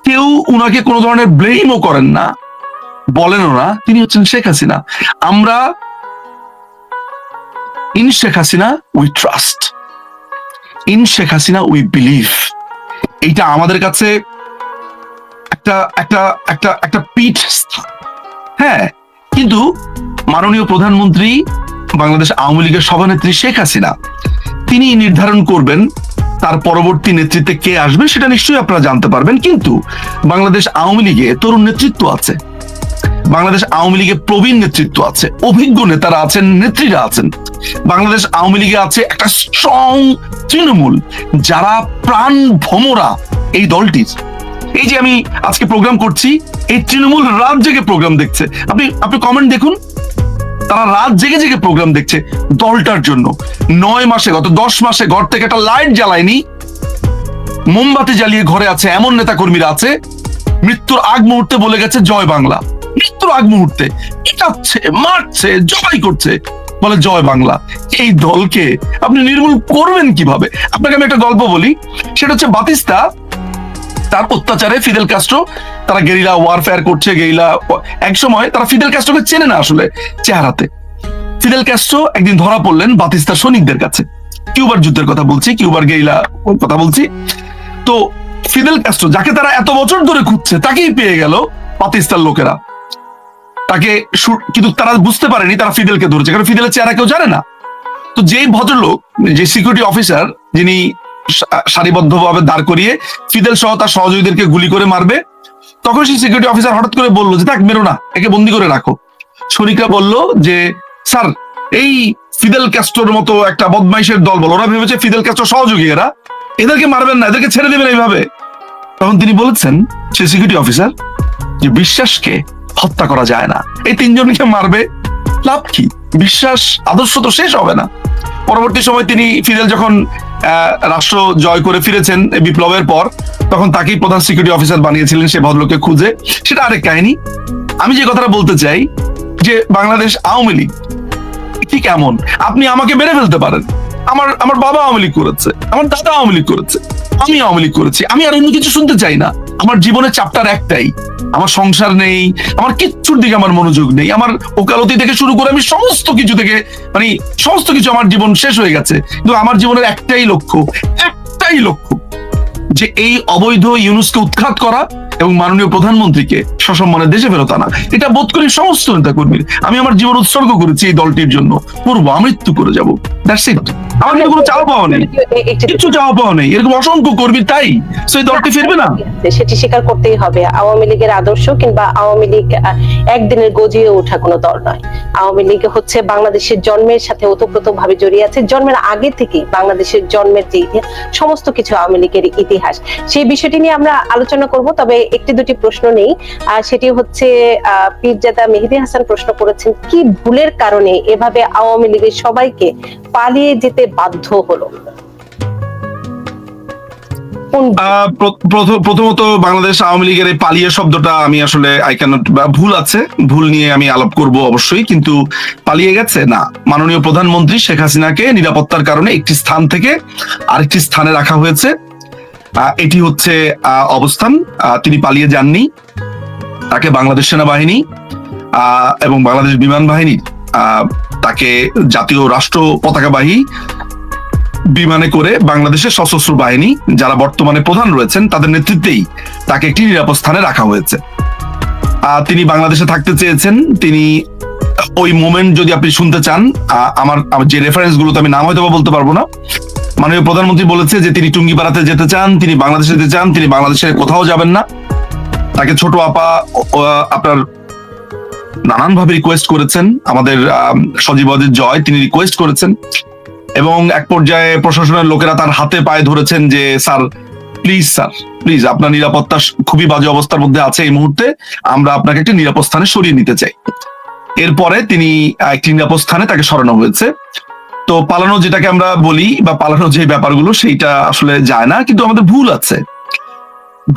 কেউ উনাকে কোনো ধরনের ব্লেমও করেন না, বলেনও না, তিনি হচ্ছেন শেখ হাসিনা। আমরা in Sheikh Hasina we trust, in Sheikh Hasina we believe. এইটা আমাদের কাছে একটা একটা একটা একটা পীঠ স্থান। হ্যাঁ, কিন্তু মাননীয় প্রধানমন্ত্রী, বাংলাদেশ আওয়ামী লীগের সভানেত্রী শেখ হাসিনা, তিনি নির্ধারণ করবেন তার পরবর্তী নেতৃত্বে কে আসবে, সেটা নিশ্চয়ই আপনারা জানতে পারবেন। কিন্তু বাংলাদেশ আওয়ামী লীগে তরুণ নেতৃত্ব আছে, বাংলাদেশ আওয়ামী লীগে প্রবীণ নেতৃত্ব আছে, অভিজ্ঞ নেতারা আছেন, নেত্রীরা আছেন। বাংলাদেশ আওয়ামী লীগে আছে একটা স্ট্রং তৃণমূল, যারা প্রাণ ভোমরা এই দলটির। এই যে আমি আজকে প্রোগ্রাম করছি, এই তৃণমূল রাত জেগে প্রোগ্রাম দেখছে। আপনি কমেন্ট দেখুন, তারা রাত জেগে জেগে প্রোগ্রাম দেখছে দলটার জন্য। 9 মাসে, গত 10 মাসে ঘর থেকে একটা লাইট জ্বালায়নি, মোমবাতি জ্বালিয়ে ঘরে আছে এমন নেতা কর্মীরা আছে, মৃত্যুর আগ মুহূর্তে বলে গেছে জয় বাংলা। মৃত্যুর আগ মুহূর্তে পিটাচ্ছে, মারছে, জবাই করছে, বলে জয় বাংলা। এই দলকে আপনি নির্মূল করবেন কিভাবে? আপনাকে আমি একটা গল্প বলি, সেটা হচ্ছে বাতিস্তা, তার অত্যাচারে ফিদেল কাস্ট্রো, তারা গেরিলা ওয়ারফেয়ার করছে, এক সময় তারা ফিদেল কাস্ট্রোকে চেনে না আসলে চেহারাতে। ফিদেল কাস্ট্রো একদিন ধরা পড়লেন বাতিস্তার সৈনিকদের কাছে, কিউবার যুদ্ধের কথা বলছি, কিউবার গেরিলা কথা বলছি। তো ফিদেল কাস্ট্রো, যাকে তারা এত বছর ধরে খুঁজছে, তাকেই পেয়ে গেল বাতিস্তার লোকেরা, তাকে। কিন্তু তারা বুঝতে পারেনি তারা ফিদেলকে ধরেছে, কারণ ফিদেলের চেহারা কেউ জানে না। তো যেই ভদ্রলোক, যে সিকিউরিটি অফিসার, যিনি সারিবদ্ধভাবে দাঁড় করিয়ে ফিদেল সহ তার সহযোগীদেরকে গুলি করে মারবে, তখন সেই সিকিউরিটি অফিসার হঠাৎ করে বললো যে, থাক, মেরো না, একে বন্দি করে রাখো। সৈনিকরা বলল যে, স্যার, এই ফিদেল ক্যাস্ট্রোর মতো একটা বদমাইশের দল বল, ওরা ভেবেছে ফিদেল ক্যাস্ট্রো সহযোগী, এদেরকে মারবেন না, এদেরকে ছেড়ে দেবেন এইভাবে। তখন তিনি বলেছেন, সে সিকিউরিটি অফিসার, যে বিশ্বাসকে হত্যা করা যায় না, এই 3 জনকে মারবে, লাভ কি? বিশ্বাস, আদর্শ তো শেষ হবে না। পরবর্তী সময় তিনি, ফিদেল যখন রাষ্ট্র জয় করে ফিরেছেন বিপ্লবের পর, তখন তাকেই প্রধান সিকিউরিটি অফিসার বানিয়েছিলেন, সে ভদ্রলোককে খুঁজে। সেটা আরেক কাহিনী। আমি যে কথাটা বলতে চাই, যে বাংলাদেশ আওয়ামী লীগ ঠিক এমন, আপনি আমাকে মেরে ফেলতে পারেন, আমার বাবা আওয়ামী লীগ করেছে, আমার দাদা আওয়ামী লীগ করেছে, আমি আওয়ামী লীগ করেছি, আমি আর অন্য কিছু শুনতে চাই না। আমার জীবনের চ্যাপ্টার একটাই, আমার সংসার নেই, আমার কিচ্ছুর দিকে আমার মনোযোগ নেই, আমার ওকালতি থেকে শুরু করে আমি সমস্ত কিছু থেকে, মানে সমস্ত কিছু, আমার জীবন শেষ হয়ে গেছে। কিন্তু আমার জীবনের একটাই লক্ষ্য, যে এই অবৈধ ইউনুসকে উৎখাত করা এবং মাননীয় প্রধানমন্ত্রীকে সসম্মানে দেশে ফেরত আনা, এটা বোধ করি সমস্ত নেতা কর্মীর। আমি আমার জীবন উৎসর্গ করেছি এই দলটির জন্য, পূর্ব আমৃত্যু করে যাব, দ্যাটস ইট। আমার কিন্তু কোনো চাওয়া পাওয়া নেই, কিছু চাওয়া পাওয়া নেই, এরকম অসংখ্য কর্মী, তাই সেই দলটি ফিরবে না। সেটি স্বীকার করতেই হবে, আওয়ামী লীগের আদর্শ কিংবা আওয়ামী লীগ একদিনের গজিয়ে ওঠা কোনো দল নয়। আওয়ামী লীগ হচ্ছে বাংলাদেশের জন্মের সাথে ওতপ্রোতভাবে জড়িয়ে আছে, জন্মের আগে থেকেই বাংলাদেশের জন্মের যে সমস্ত কিছু আওয়ামী লীগের ইতিহাস, সেই বিষয়টি নিয়ে আমরা আলোচনা করব। তবে একটি দুটি প্রশ্ন নেই, সেটি হচ্ছে পীরজাদা মেহেদী হাসান প্রশ্ন করেছেন, কি ভুলের কারণে এভাবে আওয়ামী লীগের সবাইকে পালিয়ে যেতে বাধ্য হলো? প্রথমত বাংলাদেশ আওয়ামী লীগের এই পালিয়ে শব্দটা আমি আসলে আই ক্যানট, ভুল আছে, ভুল নিয়ে আমি আলাপ করব অবশ্যই, কিন্তু পালিয়ে গেছে না। মাননীয় প্রধানমন্ত্রী শেখ হাসিনাকে নিরাপত্তার কারণে একটি স্থান থেকে আরেকটি স্থানে রাখা হয়েছে, এটি হচ্ছে অবস্থান। তিনি পালিয়ে যাননি। তাকে বাংলাদেশ সেনাবাহিনী এবং বাংলাদেশ বিমান বাহিনী তাকে জাতীয় রাষ্ট্র পতাকাবাহী বিমানে করে বাংলাদেশের সশস্ত্র বাহিনী যারা বর্তমানে প্রধান রয়েছেন তাদের নেতৃত্বেই তাকে একটি নিরাপদ স্থানে রাখা হয়েছে। তিনি বাংলাদেশে থাকতে চেয়েছেন। তিনি ওই মোমেন্ট যদি আপনি শুনতে চান, আমার যে রেফারেন্স গুলো আমি নাম হয়তো বলতে পারবো না, মাননীয় প্রধানমন্ত্রী বলেছে যে তিনি টুঙ্গিপাড়াতে যেতে চান, তিনি বাংলাদেশে যেতে চান, তিনি বাংলাদেশের কোথাও যাবেন না। তাকে ছোট আপা আপনার নানানভাবে রিকোয়েস্ট করেছেন, আমাদের সজীব জয় তিনি রিকোয়েস্ট করেছেন, এবং এক পর্যায়ে প্রশাসনের লোকেরা তার হাতে পায়ে ধরেছেন যে স্যার প্লিজ আপনার নিরাপত্তা খুবই বাজে অবস্থার মধ্যে আছে এই মুহূর্তে, আমরা আপনাকে একটি নিরাপদ স্থানে সরিয়ে নিতে চাই। এরপরে তিনি একটি নিরাপদ স্থানে তাকে সরানো হয়েছে। তো পালানো যেটাকে আমরা বলি বা পালানো যে ব্যাপারগুলো, সেইটা আসলে যায় না, কিন্তু আমাদের ভুল আছে,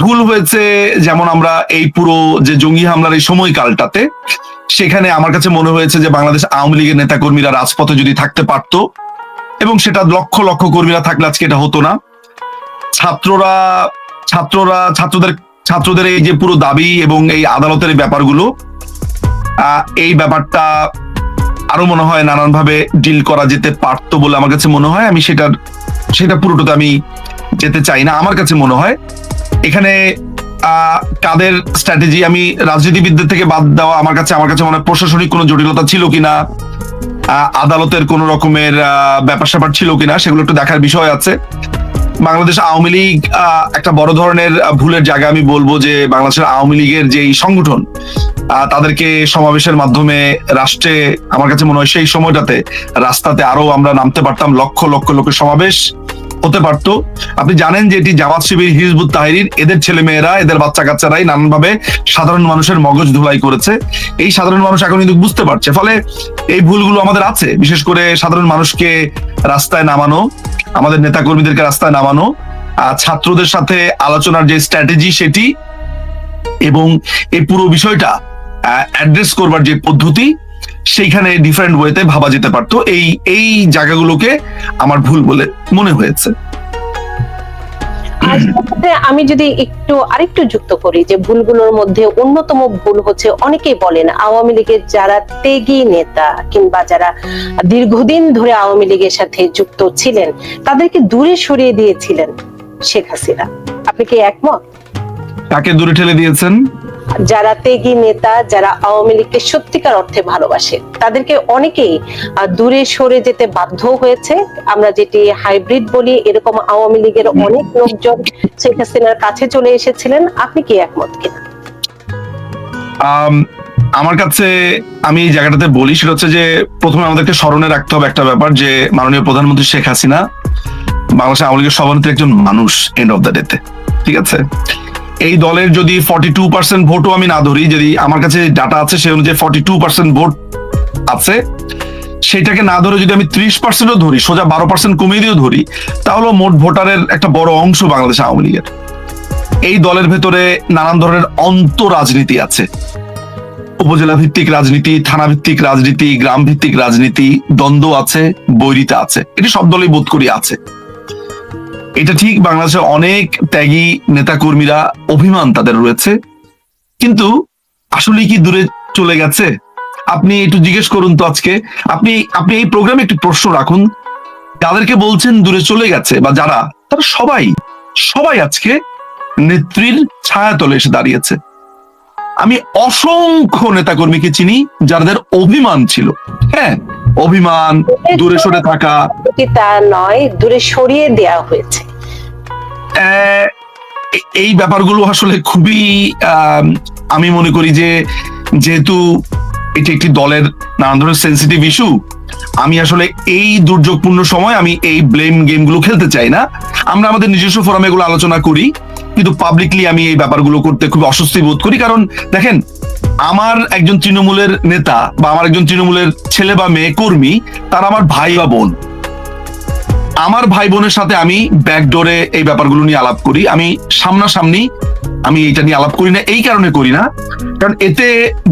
ভুল হয়েছে। যেমন আমরা এই পুরো যে জঙ্গি হামলার এই সময়কালটাতে, সেখানে আমার কাছে মনে হয়েছে যে বাংলাদেশ আওয়ামী লীগের নেতা কর্মীরা রাজপথে যদি থাকতে পারতো, এবং সেটা লক্ষ লক্ষ কর্মীরা থাকলে আজকে এটা হতো না। ছাত্রদের এই যে পুরো দাবি এবং এই আদালতের এই ব্যাপারগুলো, এই ব্যাপারটা আরো মনে হয় নানানভাবে ডিল করা যেতে পারতো বলে আমার কাছে মনে হয়। আমি সেটা পুরোটাতে আমি যেতে চাই না। আমার কাছে মনে হয় এখানে কাদের স্ট্র্যাটেজি, আমি রাজনীতিবিদদের থেকে বাদ দেওয়া, আমার কাছে মনে হয় প্রশাসনিক কোনো জটিলতা ছিল কিনা, আদালতের কোন রকমের ব্যাপার স্যাপার ছিল কিনা, সেগুলো একটু দেখার বিষয় আছে। বাংলাদেশ আওয়ামী লীগ একটা বড় ধরনের ভুলের জায়গা। আমি বলবো যে বাংলাদেশের আওয়ামী লীগের যে সংগঠন, তাদেরকে সমাবেশের মাধ্যমে রাষ্ট্রে, আমার কাছে মনে হয় সেই সময়টাতে রাস্তাতে আরো আমরা নামতে পারতাম, লক্ষ লক্ষ লোকের সমাবেশ হতে পারতো। আপনি জানেন যে এটি জামাত শিবির, হিজবুত তাহরির, এদের ছেলে মেয়েরা, এদের বাচ্চা কাচ্চারাই নানানভাবে সাধারণ মানুষের মগজ ধুলাই করেছে। এই সাধারণ মানুষ এখন কিন্তু বুঝতে পারছে, ফলে এই ভুলগুলো আমাদের আছে। বিশেষ করে সাধারণ মানুষকে রাস্তায় নামানো, আমাদের নেতা কর্মীদেরকে রাস্তায় নামানো, ছাত্রদের সাথে আলোচনার যে স্ট্র্যাটেজি সেটি, এবং এই পুরো বিষয়টা অ্যাড্রেস করবার যে পদ্ধতি, সেইখানে ডিফারেন্ট ওয়েতে ভাবা যেতে পারতো। এই জায়গাগুলোকে আমার ভুল বলে মনে হয়েছে। আমি যদি আরেকটু যুক্ত করি, যে ভুলগুলোর মধ্যে অন্যতম ভুল হচ্ছে, অনেকেই বলেন আওয়ামী লীগের যারা ত্যাগী নেতা কিংবা যারা দীর্ঘদিন ধরে আওয়ামী লীগের সাথে যুক্ত ছিলেন, তাদেরকে দূরে সরিয়ে দিয়েছিলেন শেখ হাসিনা। আপনি কি একমত? কাকে দূরে ঠেলে দিয়েছেন? যারা ত্যাগী নেতা, যারা আওয়ামী লীগকে সত্যিকার অর্থে ভালোবাসে, তাদেরকে অনেকেই দূরে সরে যেতে বাধ্য হয়েছে। আমরা যেটি হাইব্রিড বলি, এরকম আওয়ামী লীগের অনেক লোকজন শেখ হাসিনার কাছে চলে এসেছিলেন। আপনি কি একমত কিনা? আমার কাছে, আমি এই জায়গাটাতে বলি, সেটা হচ্ছে যে প্রথমে আমাদেরকে স্মরণে রাখতে হবে একটা ব্যাপার, যে মাননীয় প্রধানমন্ত্রী শেখ হাসিনা বাংলাদেশ আওয়ামী লীগের সভানেত্রী একজন মানুষ, এন্ড অফ দ্য ডেতে, ঠিক আছে? এই দলের যদি 42% ভোটও আমি না ধরি, যদি আমার কাছে ডাটা আছে সেই অনুযায়ী 42% ভোট আছে, সেটাকে না ধরে যদি আমি 30%ও ধরি, সোজা 12% কমিয়ে দিয়েও ধরি, তাহলে মোট ভোটারের একটা বড় অংশ বাংলাদেশ আওয়ামী লীগের। এই দলের ভেতরে নানান ধরনের রাজনীতি আছে, উপজেলা ভিত্তিক রাজনীতি, থানা ভিত্তিক রাজনীতি, গ্রাম ভিত্তিক রাজনীতি, দ্বন্দ্ব আছে, বৈরিতা আছে, এটি সব দলই বোধ করি আছে। এটা ঠিক, বাংলাদেশে অনেক ত্যাগী নেতা কর্মীরা, অভিমান তাদের রয়েছে, কিন্তু আসলে কি দূরে চলে গেছে? আপনি একটু জিজ্ঞেস করুন তো আজকে, আপনি এই প্রোগ্রামে একটু প্রশ্ন রাখুন, যাদেরকে বলছেন দূরে চলে গেছে বা যারা, তারা সবাই আজকে নেত্রীর ছায়াতলে এসে দাঁড়িয়েছে। আমি অসংখ্য নেতাকর্মীকে চিনি যাদের অভিমান ছিল, হ্যাঁ, অভিমান, দূরে সরে থাকা, তা নয়, দূরে সরিয়ে দেওয়া হয়েছে। এই ব্যাপারগুলো আসলে খুবই আমি মনে করি যে যেহেতু এটি একটি দলের নানান ধরনের সেন্সিটিভ ইস্যু, আমি আসলে এই দুর্যোগপূর্ণ সময় আমি এই ব্লেম গেমগুলো খেলতে চাই না। আমরা আমাদের নিজস্ব ফোরামে এগুলো আলোচনা করি, কিন্তু পাবলিকলি আমি এই ব্যাপারগুলো করতে খুব অস্বস্তি বোধ করি। কারণ দেখেন, আমার একজন তৃণমূলের নেতা বা আমার একজন তৃণমূলের ছেলে বা মেয়ে কর্মী, তারা আমার ভাই বা বোন। আমার ভাই বোনের সাথে আমি ব্যাকডোরে এই ব্যাপারগুলো নিয়ে আলাপ করি। আমি সামনাসামনি আমি এটা নিয়ে আলাপ করি না, এই কারণে করি না কারণ এতে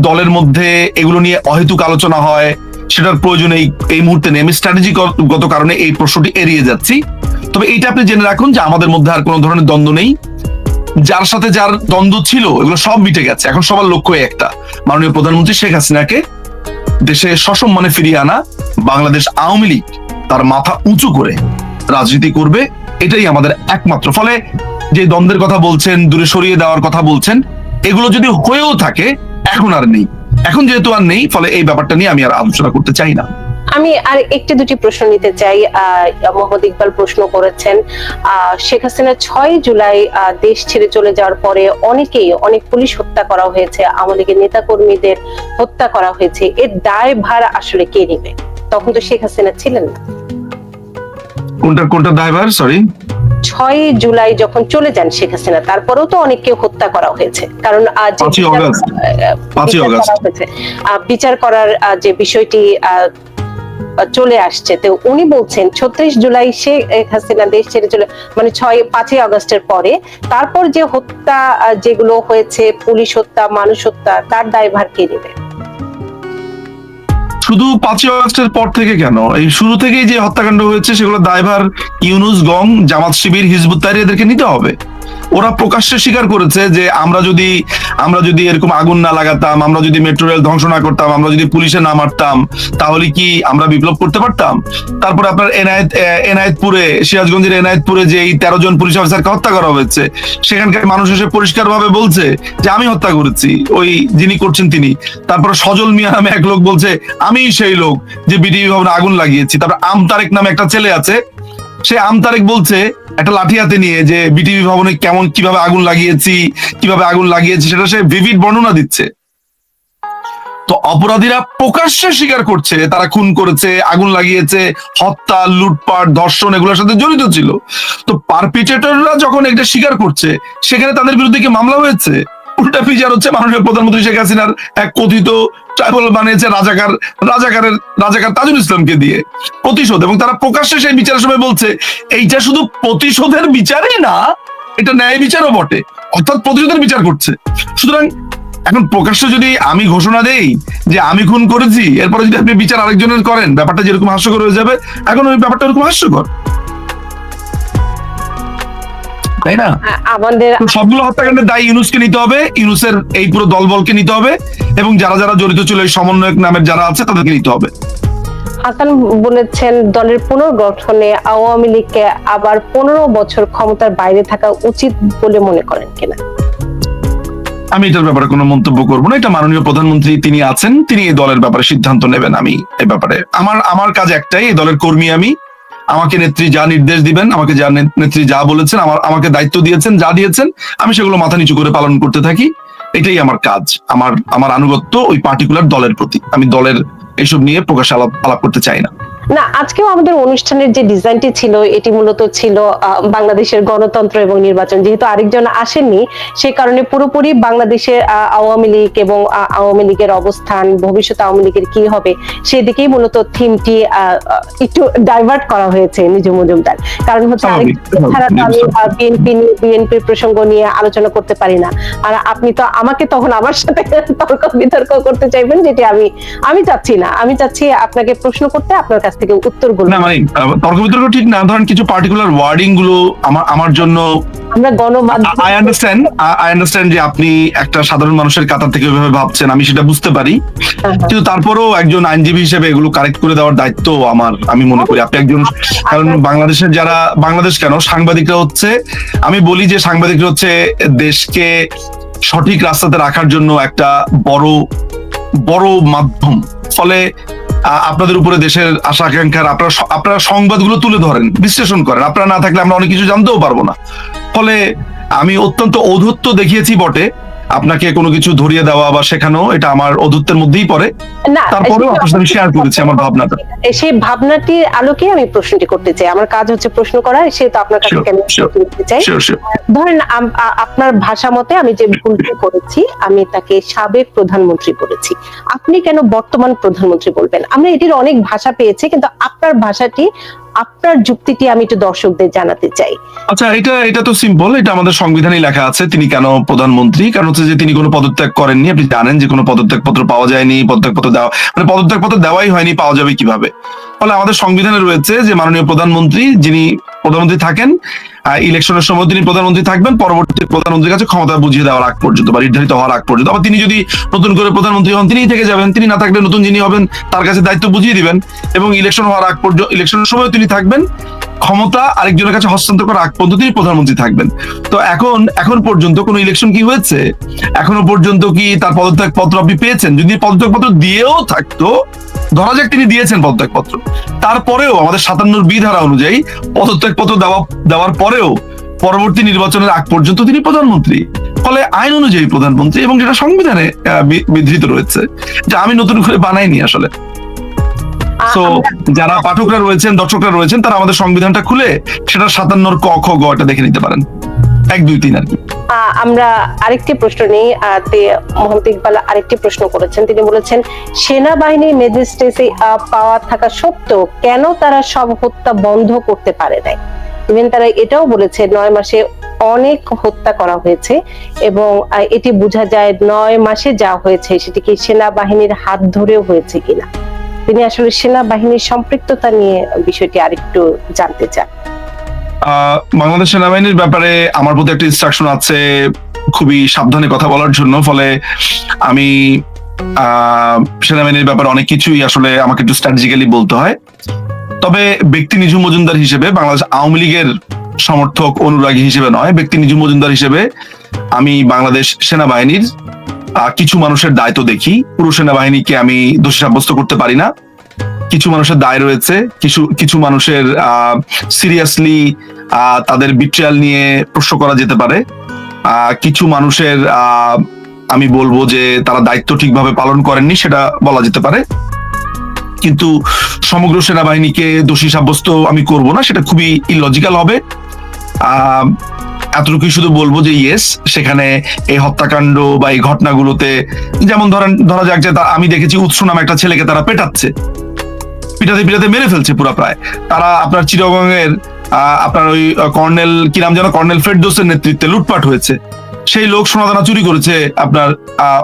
দলের মধ্যে এগুলো নিয়ে অহেতুক আলোচনা হয়, সেটার প্রয়োজন এই মুহূর্তে নেই। আমি স্ট্র্যাটেজিগত কারণে এই প্রশ্নটি এড়িয়ে যাচ্ছি। তবে এইটা আপনি জেনে রাখুন যে আমাদের মধ্যে আর কোনো ধরনের দ্বন্দ্ব নেই। যার সাথে যার দ্বন্দ্ব ছিল এগুলো সব মিটে গেছে। এখন সবার লক্ষ্য একটা, মাননীয় প্রধানমন্ত্রী শেখ হাসিনাকে দেশে সসম্মানে ফিরিয়ে আনা। বাংলাদেশ আওয়ামী লীগ তার মাথা উঁচু করে রাজনীতি করবে, এটাই আমাদের একমাত্র। ফলে যে দ্বন্দ্বের কথা বলছেন, দূরে সরিয়ে দেওয়ার কথা বলছেন, এগুলো যদি হয়েও থাকে এখন আর নেই। এখন যেহেতু আর নেই, ফলে এই ব্যাপারটা নিয়ে আমি আর আলোচনা করতে চাই না। আমি আর একটি দুটি প্রশ্ন নিতে চাই। মোহাম্মদ ইকবাল প্রশ্ন করেছেন, শেখ হাসিনা 6 জুলাই দেশ ছেড়ে চলে যাওয়ার পরে অনেক পুলিশ হত্যা করা হয়েছে, আওয়ামী লীগের নেতা কর্মীদের হত্যা করা হয়েছে, এর দায়ভার আসলে কে নেবে? তখন তো শেখ হাসিনা ছিলেন না। কোনটা দায়ভার? সরি, 6 জুলাই যখন চলে যান শেখ হাসিনা, তারপরেও তো অনেককে হত্যা করা হয়েছে। কারণ 5ই অগাস্ট বিচার করার যে বিষয়টি চলে আসছে, তো উনি বলছেন 36 জুলাই শেখ হাসিনা দেশ ছেড়ে চলে, মানে 5ই আগস্টের পরে তারপর যে হত্যা যেগুলো হয়েছে, পুলিশ হত্যা, মানুষ হত্যা, তার দায়ভার কে নেবে? শুধু 5ই আগস্টের পর থেকে কেন, এই শুরু থেকেই যে হত্যাকাণ্ড হয়েছে সেগুলো দায়ভার ইউনূস, গং, জামাত শিবির, হিজবুত তাহরীর এদেরকে নিতে হবে। ওরা প্রকাশ্যে স্বীকার করেছে যে আমরা যদি এরকম আগুন না লাগাতাম, আমরা যদি মেট্রো রেল ধ্বংস না করতাম, আমরা যদি পুলিশে না মারতাম, তাহলে কি আমরা বিপ্লব করতে পারতাম? তারপরে আপনার এনায়েতপুরে, সিরাজগঞ্জের এনায়েতপুরে যে এই 13 জন পুলিশ অফিসারকে হত্যা করা হয়েছে, সেখানকার মানুষ এসে পরিষ্কার ভাবে বলছে যে আমি হত্যা করেছি, ওই যিনি করছেন তিনি। তারপরে সজল মিয়া নামে এক লোক বলছে আমি সেই লোক যে বিডিবি ভবনে আগুন লাগিয়েছি। তারপর আমতারেক নামে একটা ছেলে আছে, সে আমতারেক বলছে একটা লাঠি হাতে নিয়ে যে বিটিভি ভবনে কিভাবে আগুন লাগিয়েছি সেটা সে ভিভিড বর্ণনা দিচ্ছে। তো অপরাধীরা প্রকাশ্যে স্বীকার করছে তারা খুন করেছে, আগুন লাগিয়েছে, হত্যা, লুটপাট, ধর্ষণ এগুলোর সাথে জড়িত ছিল। তো পারপিট্রেটররা যখন এটা স্বীকার করছে, সেখানে তাদের বিরুদ্ধে কি মামলা হয়েছে? উল্টা বিচার হচ্ছে মাননীয় প্রধানমন্ত্রী শেখ হাসিনার এক কথিত ট্রাইবাল বানিয়েছে রাজাকার তাজুল ইসলামকে দিয়ে প্রতিশোধ, এবং তারা প্রকাশ্যে সেই বিচারের সময় বলছে এইটা শুধু প্রতিশোধের বিচারই না, এটা ন্যায় বিচারও বটে, অর্থাৎ প্রতিশোধের বিচার করছে। সুতরাং এখন প্রকাশ্যে যদি আমি ঘোষণা দেই যে আমি খুন করেছি, এরপরে যদি আপনি বিচার আরেকজনের করেন, ব্যাপারটা যেরকম হাস্যকর হয়ে যাবে, এখন ওই ব্যাপারটা এরকম হাস্যকর, তাই না? আমাদের সবগুলো হত্যাকাণ্ডের দায়ী ইউনূসকে নিতে হবে, ইউনূসের এই পুরো দলবলকে নিতে হবে, এবং যারা যারা জড়িত ছিল এই সমন্বয়ক নামের যারা আছে তাদেরকে নিতে হবে। হাসান বলেছেন দলের পুনর্গঠনে আওয়ামী লীগকে আবার 15 বছর ক্ষমতার বাইরে থাকা উচিত বলে মনে করেন কিনা? আমি এটার ব্যাপারে কোনো মন্তব্য করবো না। এটা মাননীয় প্রধানমন্ত্রী তিনি আছেন, তিনি এই দলের ব্যাপারে সিদ্ধান্ত নেবেন। আমি এই ব্যাপারে আমার কাজ একটাই, এই দলের কর্মী আমি, আমাকে নেত্রী যা নির্দেশ দিবেন, আমাকে যা নেত্রী যা বলেছেন, আমাকে দায়িত্ব দিয়েছেন, যা দিয়েছেন, আমি সেগুলো মাথা নিচু করে পালন করতে থাকি। এটাই আমার কাজ, আমার আনুগত্য ওই পার্টিকুলার দলের প্রতি। আমি দলের এইসব নিয়ে প্রকাশ্যে আলাপ করতে চাই না। না, আজকেও আমাদের অনুষ্ঠানের যে ডিজাইনটি ছিল, এটি মূলত ছিল বাংলাদেশের গণতন্ত্র এবং নির্বাচন। যেহেতু আরেকজন আসেননি, সেই কারণে পুরোপুরি বাংলাদেশের আওয়ামী লীগ এবং আওয়ামী লীগের অবস্থান, ভবিষ্যৎ আওয়ামী লীগের কি হবে, সেদিকেই মূলত থিমটি একটু ডাইভার্ট করা হয়েছে নিজু মজুমদার। কারণ হচ্ছে ছাড়া তো আমি বিএনপির প্রসঙ্গ নিয়ে আলোচনা করতে পারি না, আর আপনি তো আমাকে তখন আমার সাথে তর্ক বিতর্ক করতে চাইবেন, যেটি আমি চাচ্ছি না। আমি চাচ্ছি আপনাকে প্রশ্ন করতে, আপনার কাছ থেকে উত্তরগুলো। না, মানে তর্ক বিতর্ক ঠিক না, ধরেন কিছু পার্টিকুলার ওয়ার্ডিং গুলো আমার জন্য আমরা গণমাধ্যম আই আন্ডারস্ট্যান্ড যে আপনি একটা সাধারণ মানুষের কাতার থেকে ওইভাবে ভাবছেন, আমি সেটা বুঝতে পারি, কিন্তু তারপরেও একজন আইনজীবী হিসেবে এগুলো কারেক্ট করে দেওয়ার দায়িত্ব আমার, আমি মনে করি আপনি একজন, কারণ বাংলাদেশের যারা, বাংলাদেশ কেন, সাংবাদিকরা হচ্ছে, আমি বলি যে সাংবাদিকরা হচ্ছে দেশকে সঠিক রাস্তাতে রাখার জন্য একটা বড় বড় মাধ্যম। ফলে আপনাদের উপরে দেশের আশা আকাঙ্ক্ষার, আপনারা সংবাদগুলো তুলে ধরেন, বিশ্লেষণ করেন, আপনারা না থাকলে আমরা অনেক কিছু জানতেও পারবো না। ফলে আমি অত্যন্ত ঔদ্ধত্য দেখিয়েছি বটে, আপনাকে কোনো কিছু ধরিয়ে দেওয়া বা শেখানো, এটা আমার ঔদ্ধত্যের মধ্যেই পড়ে। না, তারপরেও আপনার সাথে শেয়ার করেছি আমার ভাবনাটা। সেই ভাবনাটির আলোকে আমি প্রশ্নটি করতে চাই, আমার কাজ হচ্ছে প্রশ্ন করা, সেহেতু আপনার কাছে আমি করতে চাই। ধরেন আপনার ভাষা মতে আমি যে ভুলটি করেছি, আমি তাকে সাবেক প্রধানমন্ত্রী বলেছি, আপনি কেন বর্তমান প্রধানমন্ত্রী বলবেন? আমরা এটির অনেক ভাষা পেয়েছি, কিন্তু আপনার ভাষাটি, আপনার যুক্তিটি আমি একটু দর্শকদের জানাতে চাই। আচ্ছা, এটা তো সিম্পল, এটা আমাদের সংবিধানে লেখা আছে তিনি কেন প্রধানমন্ত্রী। কারণ হচ্ছে যে তিনি কোনো পদত্যাগ করেননি। আপনি জানেন যে কোনো পদত্যাগপত্র পাওয়া যায়নি, পদত্যাগপত্র দেওয়া মানে পদত্যাগপত্র দেওয়াই হয়নি, পাওয়া যাবে কিভাবে? ফলে আমাদের সংবিধানে রয়েছে যে মাননীয় প্রধানমন্ত্রী, যিনি প্রধানমন্ত্রী থাকেন, ইলেকশনের সময় তিনি প্রধানমন্ত্রী থাকবেন, পরবর্তী প্রধানমন্ত্রীর কাছে ক্ষমতা বুঝিয়ে দেওয়ার আগ পর্যন্ত বা নির্ধারিত হওয়ার আগ পর্যন্ত। আবার তিনি যদি নতুন করে প্রধানমন্ত্রী হন, তিনিই থেকে যাবেন, তিনি না থাকলে নতুন যিনি হবেন তার কাছে দায়িত্ব বুঝিয়ে দিবেন, এবং ইলেকশন হওয়ার আগ পর্যন্ত, ইলেকশনের সময় তিনি থাকবেন, ক্ষমতা আরেকজনের কাছে হস্তান্তর করার আগ পর্যন্ত তিনি প্রধানমন্ত্রী থাকবেন। তো এখন পর্যন্ত কোন ইলেকশন কি হয়েছে? এখনো পর্যন্ত কি তার পদত্যাগ পত্র আপনি পেয়েছেন? যদি পদত্যাগ পত্র দিয়েও থাকতো, ধরা যাক তিনি দিয়েছেন পদত্যাগ পত্র, তারপরেও আমাদের 57 বি ধারা অনুযায়ী পদত্যাগ পত্র দেওয়ার পরেও পরবর্তী নির্বাচনের আগ পর্যন্ত তিনি প্রধানমন্ত্রী। ফলে আইন অনুযায়ী প্রধানমন্ত্রী, এবং যেটা সংবিধানে বিধৃত রয়েছে, যা আমি নতুন করে বানাইনি আসলে। তো যারা পাঠকরা রয়েছেন, দর্শকরা রয়েছেন, তারা আমাদের সংবিধানটা খুলে সেটা 57 ক খ গ এটা দেখে নিতে পারেন, 1 2 3 আর কি। আমরা আরেকটি প্রশ্ন নেই, মোহাম্মদ ইকবাল আরেকটি প্রশ্ন করেছেন, তিনি বলেছেন সেনাবাহিনী ম্যাজিস্ট্রেসি পাওয়ার থাকা সত্ত্বেও কেন তারা সব হত্যা বন্ধ করতে পারে নাই? ইভেন তারা এটাও বলেছে 9 মাসে অনেক হত্যা করা হয়েছে, এবং এটি বোঝা যায় 9 মাসে যা হয়েছে সেটি কি সেনাবাহিনীর হাত ধরেও হয়েছে কিনা। তিনি আসলে সেনাবাহিনীর সম্পৃক্ততা নিয়ে বিষয়টি আরেকটু জানতে চান। বাংলাদেশ সেনাবাহিনীর ব্যাপারে আমার প্রতি একটা ইনস্ট্রাকশন আছে খুবই সাবধানে কথা বলার জন্য। ফলে আমি সেনাবাহিনীর ব্যাপারে অনেক কিছুই আসলে আমাকে একটু স্ট্র্যাটেজিক্যালি বলতে হয়। তবে ব্যক্তি নিঝুম মজুমদার হিসেবে, বাংলাদেশ আওয়ামী লীগের সমর্থক অনুরাগী হিসেবে নয়, ব্যক্তি নিঝুম মজুমদার হিসেবে আমি বাংলাদেশ সেনাবাহিনীর কিছু মানুষের দায়িত্ব দেখি। পুরো সেনাবাহিনীকে আমি দোষী সাব্যস্ত করতে পারি না। কিছু মানুষের দায় রয়েছে, কিছু মানুষের সিরিয়াসলি তাদের বিট্রিয়াল নিয়ে প্রশ্ন করা যেতে পারে। কিছু মানুষের আমি বলবো যে তারা দায়িত্ব ঠিকভাবে পালন করেননি, সেটা বলা যেতে পারে। কিন্তু সমগ্র সেনাবাহিনীকে দোষী সাব্যস্ত আমি করব না, সেটা খুবই ইলজিক্যাল হবে। এতটুকুই শুধু বলবো যে ইয়েস, সেখানে এই হত্যাকাণ্ড বা এই ঘটনাগুলোতে, যেমন ধরা যাক যে আমি দেখেছি উৎসু নামে একটা ছেলেকে তারা পেটাচ্ছে, পিটাতে মেরে ফেলছে পুরা প্রায়। তারা আপনার চিটাগংয়ের আপনার ওই কর্নেল, কি নাম যেন, কর্নেল ফেরদৌসের নেতৃত্বে লুটপাট হয়েছে। সেই লোক সোনাদানা চুরি করেছে আপনার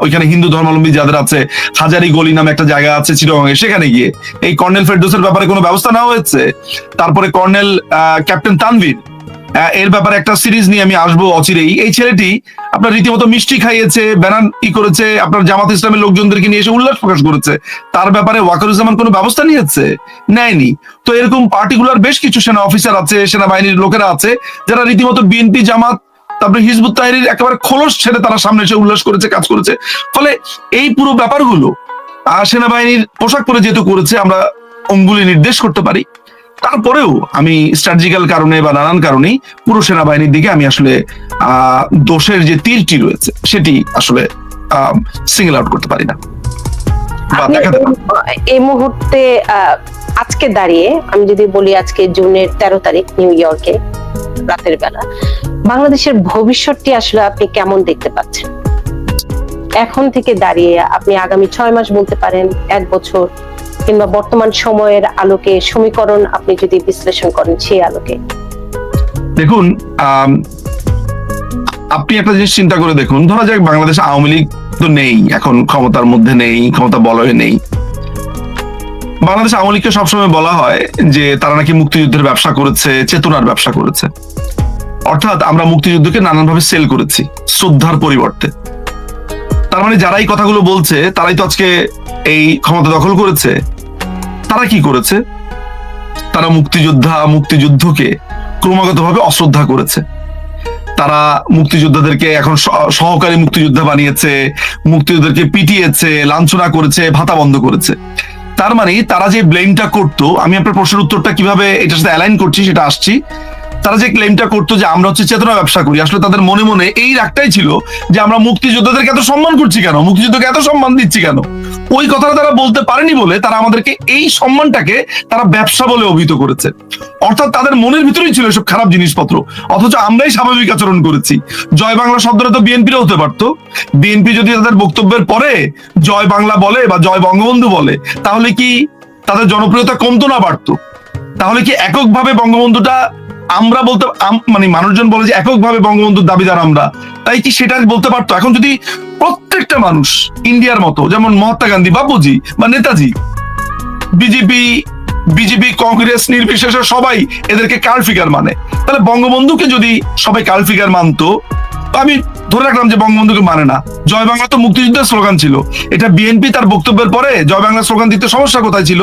ওইখানে হিন্দু ধর্মাবলম্বী যাদের আছে, হাজারি গলি নামে একটা জায়গা আছে চিটাগংয়ে, সেখানে গিয়ে এই কর্নেল ফেরদৌসের ব্যাপারে কোনো ব্যবস্থা নেওয়া হয়েছে? তারপরে কর্নেল ক্যাপ্টেন তানভীর, এর ব্যাপারে একটা সিরিজ নিয়ে আমি আসবো অচিরেই। এই ছেলেটি আপনার রীতিমতো মিষ্টি খাইয়েছে, ব্যানার করেছে, আপনার জামাত ইসলামের লোকজনদেরকে নিয়ে এসে উল্লাস প্রকাশ করেছে। তার ব্যাপারে ওয়াকারুজ্জামান কোনো ব্যবস্থা নিয়েছে? নেয়নি। তো এরকম পার্টিকুলার বেশ কিছু সেনা অফিসার আছে, সেনাবাহিনীর লোকেরা আছে, যারা রীতিমতো বিএনপি, জামাত, তারপরে হিজবুত তাহরির একেবারে খোলস ছেড়ে তারা সামনে এসে উল্লাস করেছে, কাজ করেছে। ফলে এই পুরো ব্যাপারগুলো সেনাবাহিনীর পোশাক পরে যেহেতু করেছে, আমরা অঙ্গুলি নির্দেশ করতে পারি। তারপরেও আমি স্ট্র্যাটেজিক্যাল কারণে বা নানান কারণেই পুরো সেনাবাহিনীর দিকে আমি আসলে দোষের যে তীরটি রয়েছে সেটি আসলে সিঙ্গেল আউট করতে পারি না। এই মুহূর্তে আজকে দাঁড়িয়ে আমি যদি বলি, আজকে জুনের 13 তারিখ, নিউ ইয়র্কে রাতের বেলা, বাংলাদেশের ভবিষ্যৎটি আসলে আপনি কেমন দেখতে পাচ্ছেন? এখন থেকে দাঁড়িয়ে আপনি আগামী 6 মাস বলতে পারেন, 1 বছর, কিংবা বর্তমান সময়ের আলোকে সমীকরণ আপনি যদি বিশ্লেষণ করেন সেই আলোকে। দেখুন, আপনি একটা জিনিস চিন্তা করে দেখুন, ধরা যাক বাংলাদেশ আওয়ামী লীগ তো নেই, এখন ক্ষমতার মধ্যে নেই, ক্ষমতা বলয়ে নেই। বাংলাদেশ আওয়ামী লীগকে সবসময় বলা হয় যে তারা নাকি মুক্তিযুদ্ধের ব্যবসা করেছে, চেতনার ব্যবসা করেছে। অর্থাৎ আমরা মুক্তিযুদ্ধকে নানানভাবে সেল করেছি শ্রদ্ধার পরিবর্তে। তার মানে যারা এই কথাগুলো বলছে তারাই তো আজকে এই ক্ষমতা দখল করেছে। তারা কি করেছে? তারা মুক্তিযুদ্ধকে ক্রমাগতভাবে অশ্রদ্ধা করেছে। তারা মুক্তিযোদ্ধাদেরকে এখন সহকারী মুক্তিযোদ্ধা বানিয়েছে, মুক্তিযোদ্ধাদেরকে পিটিয়েছে, লাঞ্ছনা করেছে, ভাতা বন্ধ করেছে। তার মানে তারা যে ব্লেমটা করতো, আমি আপনার প্রশ্নের উত্তরটা কিভাবে এটার সাথে অ্যালাইন করছি সেটা আসছি। তারা যে ক্লেমটা করতো যে আমরা হচ্ছে চেতনা ব্যবসা করি, আসলে তাদের মনে মনে এই রাগটাই ছিল যে আমরা মুক্তিযোদ্ধাদেরকে এত সম্মান করছি কেন, মুক্তিযুদ্ধকে এত সম্মান দিচ্ছি কেন। ওই কথাটা তারা বলতে পারেনি বলে তারা আমাদেরকে এই সম্মানটাকে তারা ব্যবসা বলে অভিহিত করেছে। অর্থাৎ তাদের মনের ভিতরেই ছিল এসব খারাপ জিনিসপত্র, অথচ আমরাই স্বাভাবিক আচরণ করেছি। জয় বাংলা শব্দটা তো বিএনপিরও হতে পারতো। বিএনপি যদি তাদের বক্তব্যের পরে জয় বাংলা বলে বা জয় বঙ্গবন্ধু বলে, তাহলে কি তাদের জনপ্রিয়তা কমতো না বাড়তো? তাহলে কি এককভাবে বঙ্গবন্ধুটা আমরা বলতে মানে মানুষজন বলে যে এককভাবে বঙ্গবন্ধুর দাবিদার আমরা, তাই কি সেটা বলতে পারতো? এখন যদি প্রত্যেকটা মানুষ ইন্ডিয়ার মতো, যেমন মহাত্মা গান্ধী, বাপুজি বা নেতাজি, বিজেপি কংগ্রেস নির্বিশেষে সবাই এদেরকে কার্ল ফিগার মানে, তাহলে বঙ্গবন্ধুকে যদি সবাই কার্ল ফিগার মানতো, আমি ধরে রাখলাম যে বঙ্গবন্ধুকে মানে না। জয় বাংলা তো মুক্তিযুদ্ধের স্লোগান ছিল, এটা বিএনপি তার বক্তব্যের পরে জয় বাংলা স্লোগান দিতে সমস্যা কোথায় ছিল?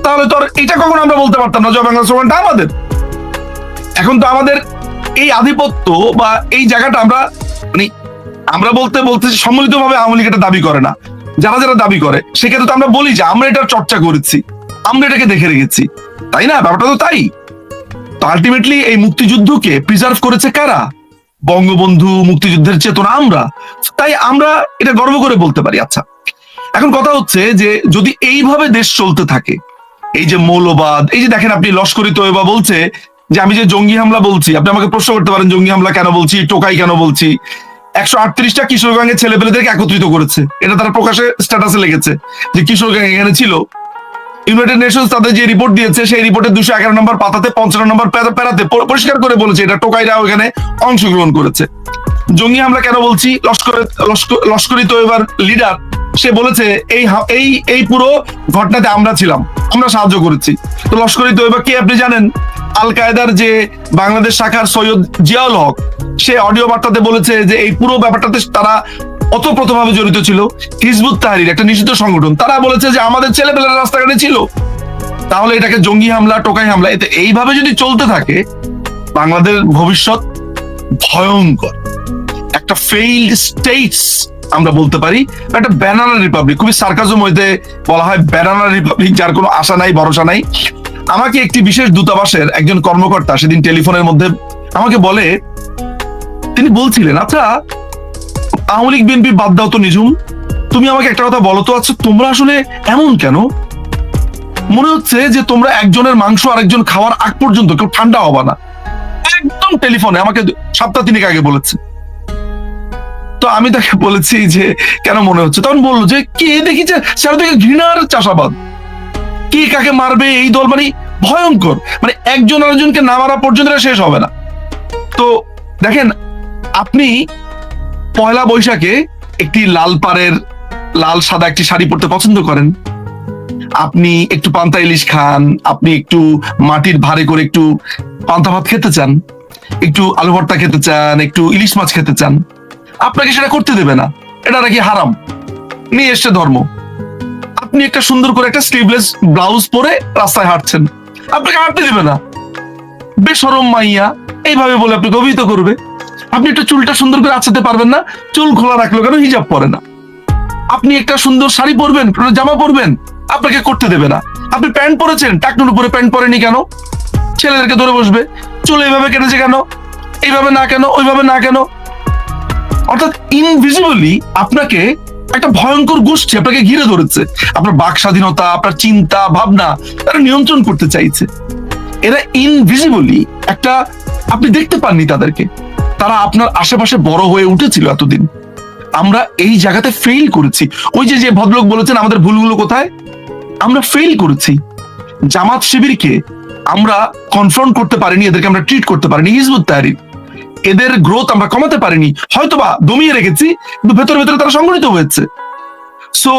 তাহলে তো আর এটা কখনো আমরা বলতে পারতাম না জয় বাংলা স্লোগানটা আমাদের। এখন তো আমাদের এই আধিপত্য বা এই জায়গাটা আমরা বলতে সম্মিলিতভাবে আওয়ামী লীগ এটা দাবি করে না। যারা দাবি করে সেক্ষেত্রে তো আমরা বলি যে আমরা এটার চর্চা করেছি, আমরা এটাকে দেখে রেখেছি, তাই না? ব্যাপারটা তো তাই। তো আলটিমেটলি এই মুক্তিযুদ্ধকে প্রিজার্ভ করেছে কারা? বঙ্গবন্ধু, মুক্তিযুদ্ধের চেতনা আমরা। তাই আমরা এটা গর্ব করে বলতে পারি। আচ্ছা, এখন কথা হচ্ছে যে যদি এইভাবে দেশ চলতে থাকে, এই যে মৌলবাদ, এই যে দেখেন আপনি লস্করি তৈবা বলছে যে আমি যে জঙ্গি হামলা বলছি, আপনি আমাকে প্রশ্ন করতে পারেন জঙ্গি হামলা কেন বলছি, টোকাই কেন বলছি। 138টা কিশোরগঞ্জের ছেলেপেলেদেরকে একত্রিত করেছে, এটা তারা প্রকাশে স্ট্যাটাসে লেগেছে যে কিশোরগঞ্জ এখানে ছিল। ইউনাইটেড নেশনস তাদের যে রিপোর্ট দিয়েছে সেই রিপোর্টের 211 নম্বর পাতাতে 55 নম্বর প্যারাতে পরিষ্কার করে বলেছে এটা টোকাইরা ওখানে অংশগ্রহণ করেছে। জঙ্গি হামলা কেন বলছি? লস্করি তৈবার লিডার সে বলেছে এই পুরো ঘটনাতে আমরা ছিলাম, আমরা সাহায্য করেছি। তো লস্করি তৈবা কে আপনি জানেন? আল কায়দার যে বাংলাদেশ শাখার সৈয়দ জিয়াউল হক, সে অডিও বার্তাতে বলেছে যে এই পুরো ব্যাপারটাতে তারা ওতপ্রোতভাবে জড়িত ছিল। হিজবুত তাহরির একটা নিষিদ্ধ সংগঠন, তারা বলেছে যে আমাদের ছেলেপেলেরা রাস্তাঘাটে ছিল। তাহলে এটাকে জঙ্গি হামলা, টোকাই হামলা, এতে এইভাবে যদি চলতে থাকে বাংলাদেশ ভবিষ্যৎ ভয়ঙ্কর। একটা ফেইল্ড স্টেটস আমরা বলতে পারি, একটা ব্যানানা রিপাবলিক। খুবই সার্কাজম হইতে বলা হয় ব্যানানা রিপাবলিক, যার কোনো আশা নাই, ভরসা নাই। আমাকে একটি বিশেষ দূতাবাসের একজন কর্মকর্তা সেদিন টেলিফোনের মধ্যে আমাকে বলে, তিনি বলছিলেন, আচ্ছা আওয়ামী লীগ বিএনপি বাদ দাও তো নিজুম, তুমি আমাকে একটা কথা বলো তো, আচ্ছা তোমরা আসলে এমন কেন? মনে হচ্ছে যে তোমরা একজনের মাংস আরেকজন খাওয়ার আগ পর্যন্ত কেউ ঠান্ডা হবা না। একদম টেলিফোনে আমাকে সপ্তাহ তিনেক আগে বলেছে। তো আমি তাকে বলেছি যে কেন মনে হচ্ছে? তখন বললো যে কে দেখিছে চারদিকে ঘৃণার চাষাবাদ, কি কাকে মারবে এই দল, মানে ভয়ঙ্কর, মানে একজন আরেকজনকে না মারা পর্যন্ত শেষ হবে না। তো দেখেন, আপনি পয়লা বৈশাখে একটি লাল সাদা একটি শাড়ি পরতে পছন্দ করেন, আপনি একটু পান্তা ইলিশ খান, আপনি একটু মাটির ভারে করে একটু পান্তা ভাত খেতে চান, একটু আলু ভর্তা খেতে চান, একটু ইলিশ মাছ খেতে চান, আপনাকে সেটা করতে দেবে না। এটা নাকি হারাম, নিয়ে এসছে ধর্ম। আপনি একটা সুন্দর করে একটা স্লিভলেস ব্লাউজ পরে রাস্তায় হাঁটছেন, আপনাকে হাঁটতে দেবে না। বেশরম মাইয়া এইভাবে বলে আপনাকে অভিহিত করবে। আপনি একটা চুলটা সুন্দর করে আঁচাতে পারবেন না, চুল খোলা রাখলো কেন, হিজাব পরে না। আপনি একটা সুন্দর শাড়ি পরবেন, জামা পরবেন, আপনাকে করতে দেবে না। আপনি প্যান্ট পরেছেন, টাকনুর উপরে প্যান্ট পরেনি কেন, ছেলেদেরকে ধরে বসবে। চুল এইভাবে কেটেছে কেন, এইভাবে না কেন, ওইভাবে না কেন। অর্থাৎ ইনভিজিবলি আপনাকে একটা ভয়ঙ্কর গোষ্ঠী আপনাকে ঘিরে ধরেছে। আপনার বাক স্বাধীনতা, আপনার চিন্তা ভাবনা তারা নিয়ন্ত্রণ করতে চাইছে। এরা ইনভিজিবলি একটা, আপনি দেখতে পাননি তাদেরকে, তারা আপনার আশেপাশে বড় হয়ে উঠেছিল এতদিন। আমরা এই জায়গাতে ফেইল করেছি। ওই যে ভদ্রলোক বলেছেন আমাদের ভুলগুলো কোথায়, আমরা ফেইল করেছি। জামাত শিবিরকে আমরা কনফ্রন্ট করতে পারিনি, এদেরকে আমরা ট্রিট করতে পারিনি। হিজবুত তাহরির, এদের গ্রোথ আমরা কমাতে পারিনি, হয়তোবা দমিয়ে রেখেছি, কিন্তু ভেতরে ভেতরে তারা সংগঠিত হয়েছে। সো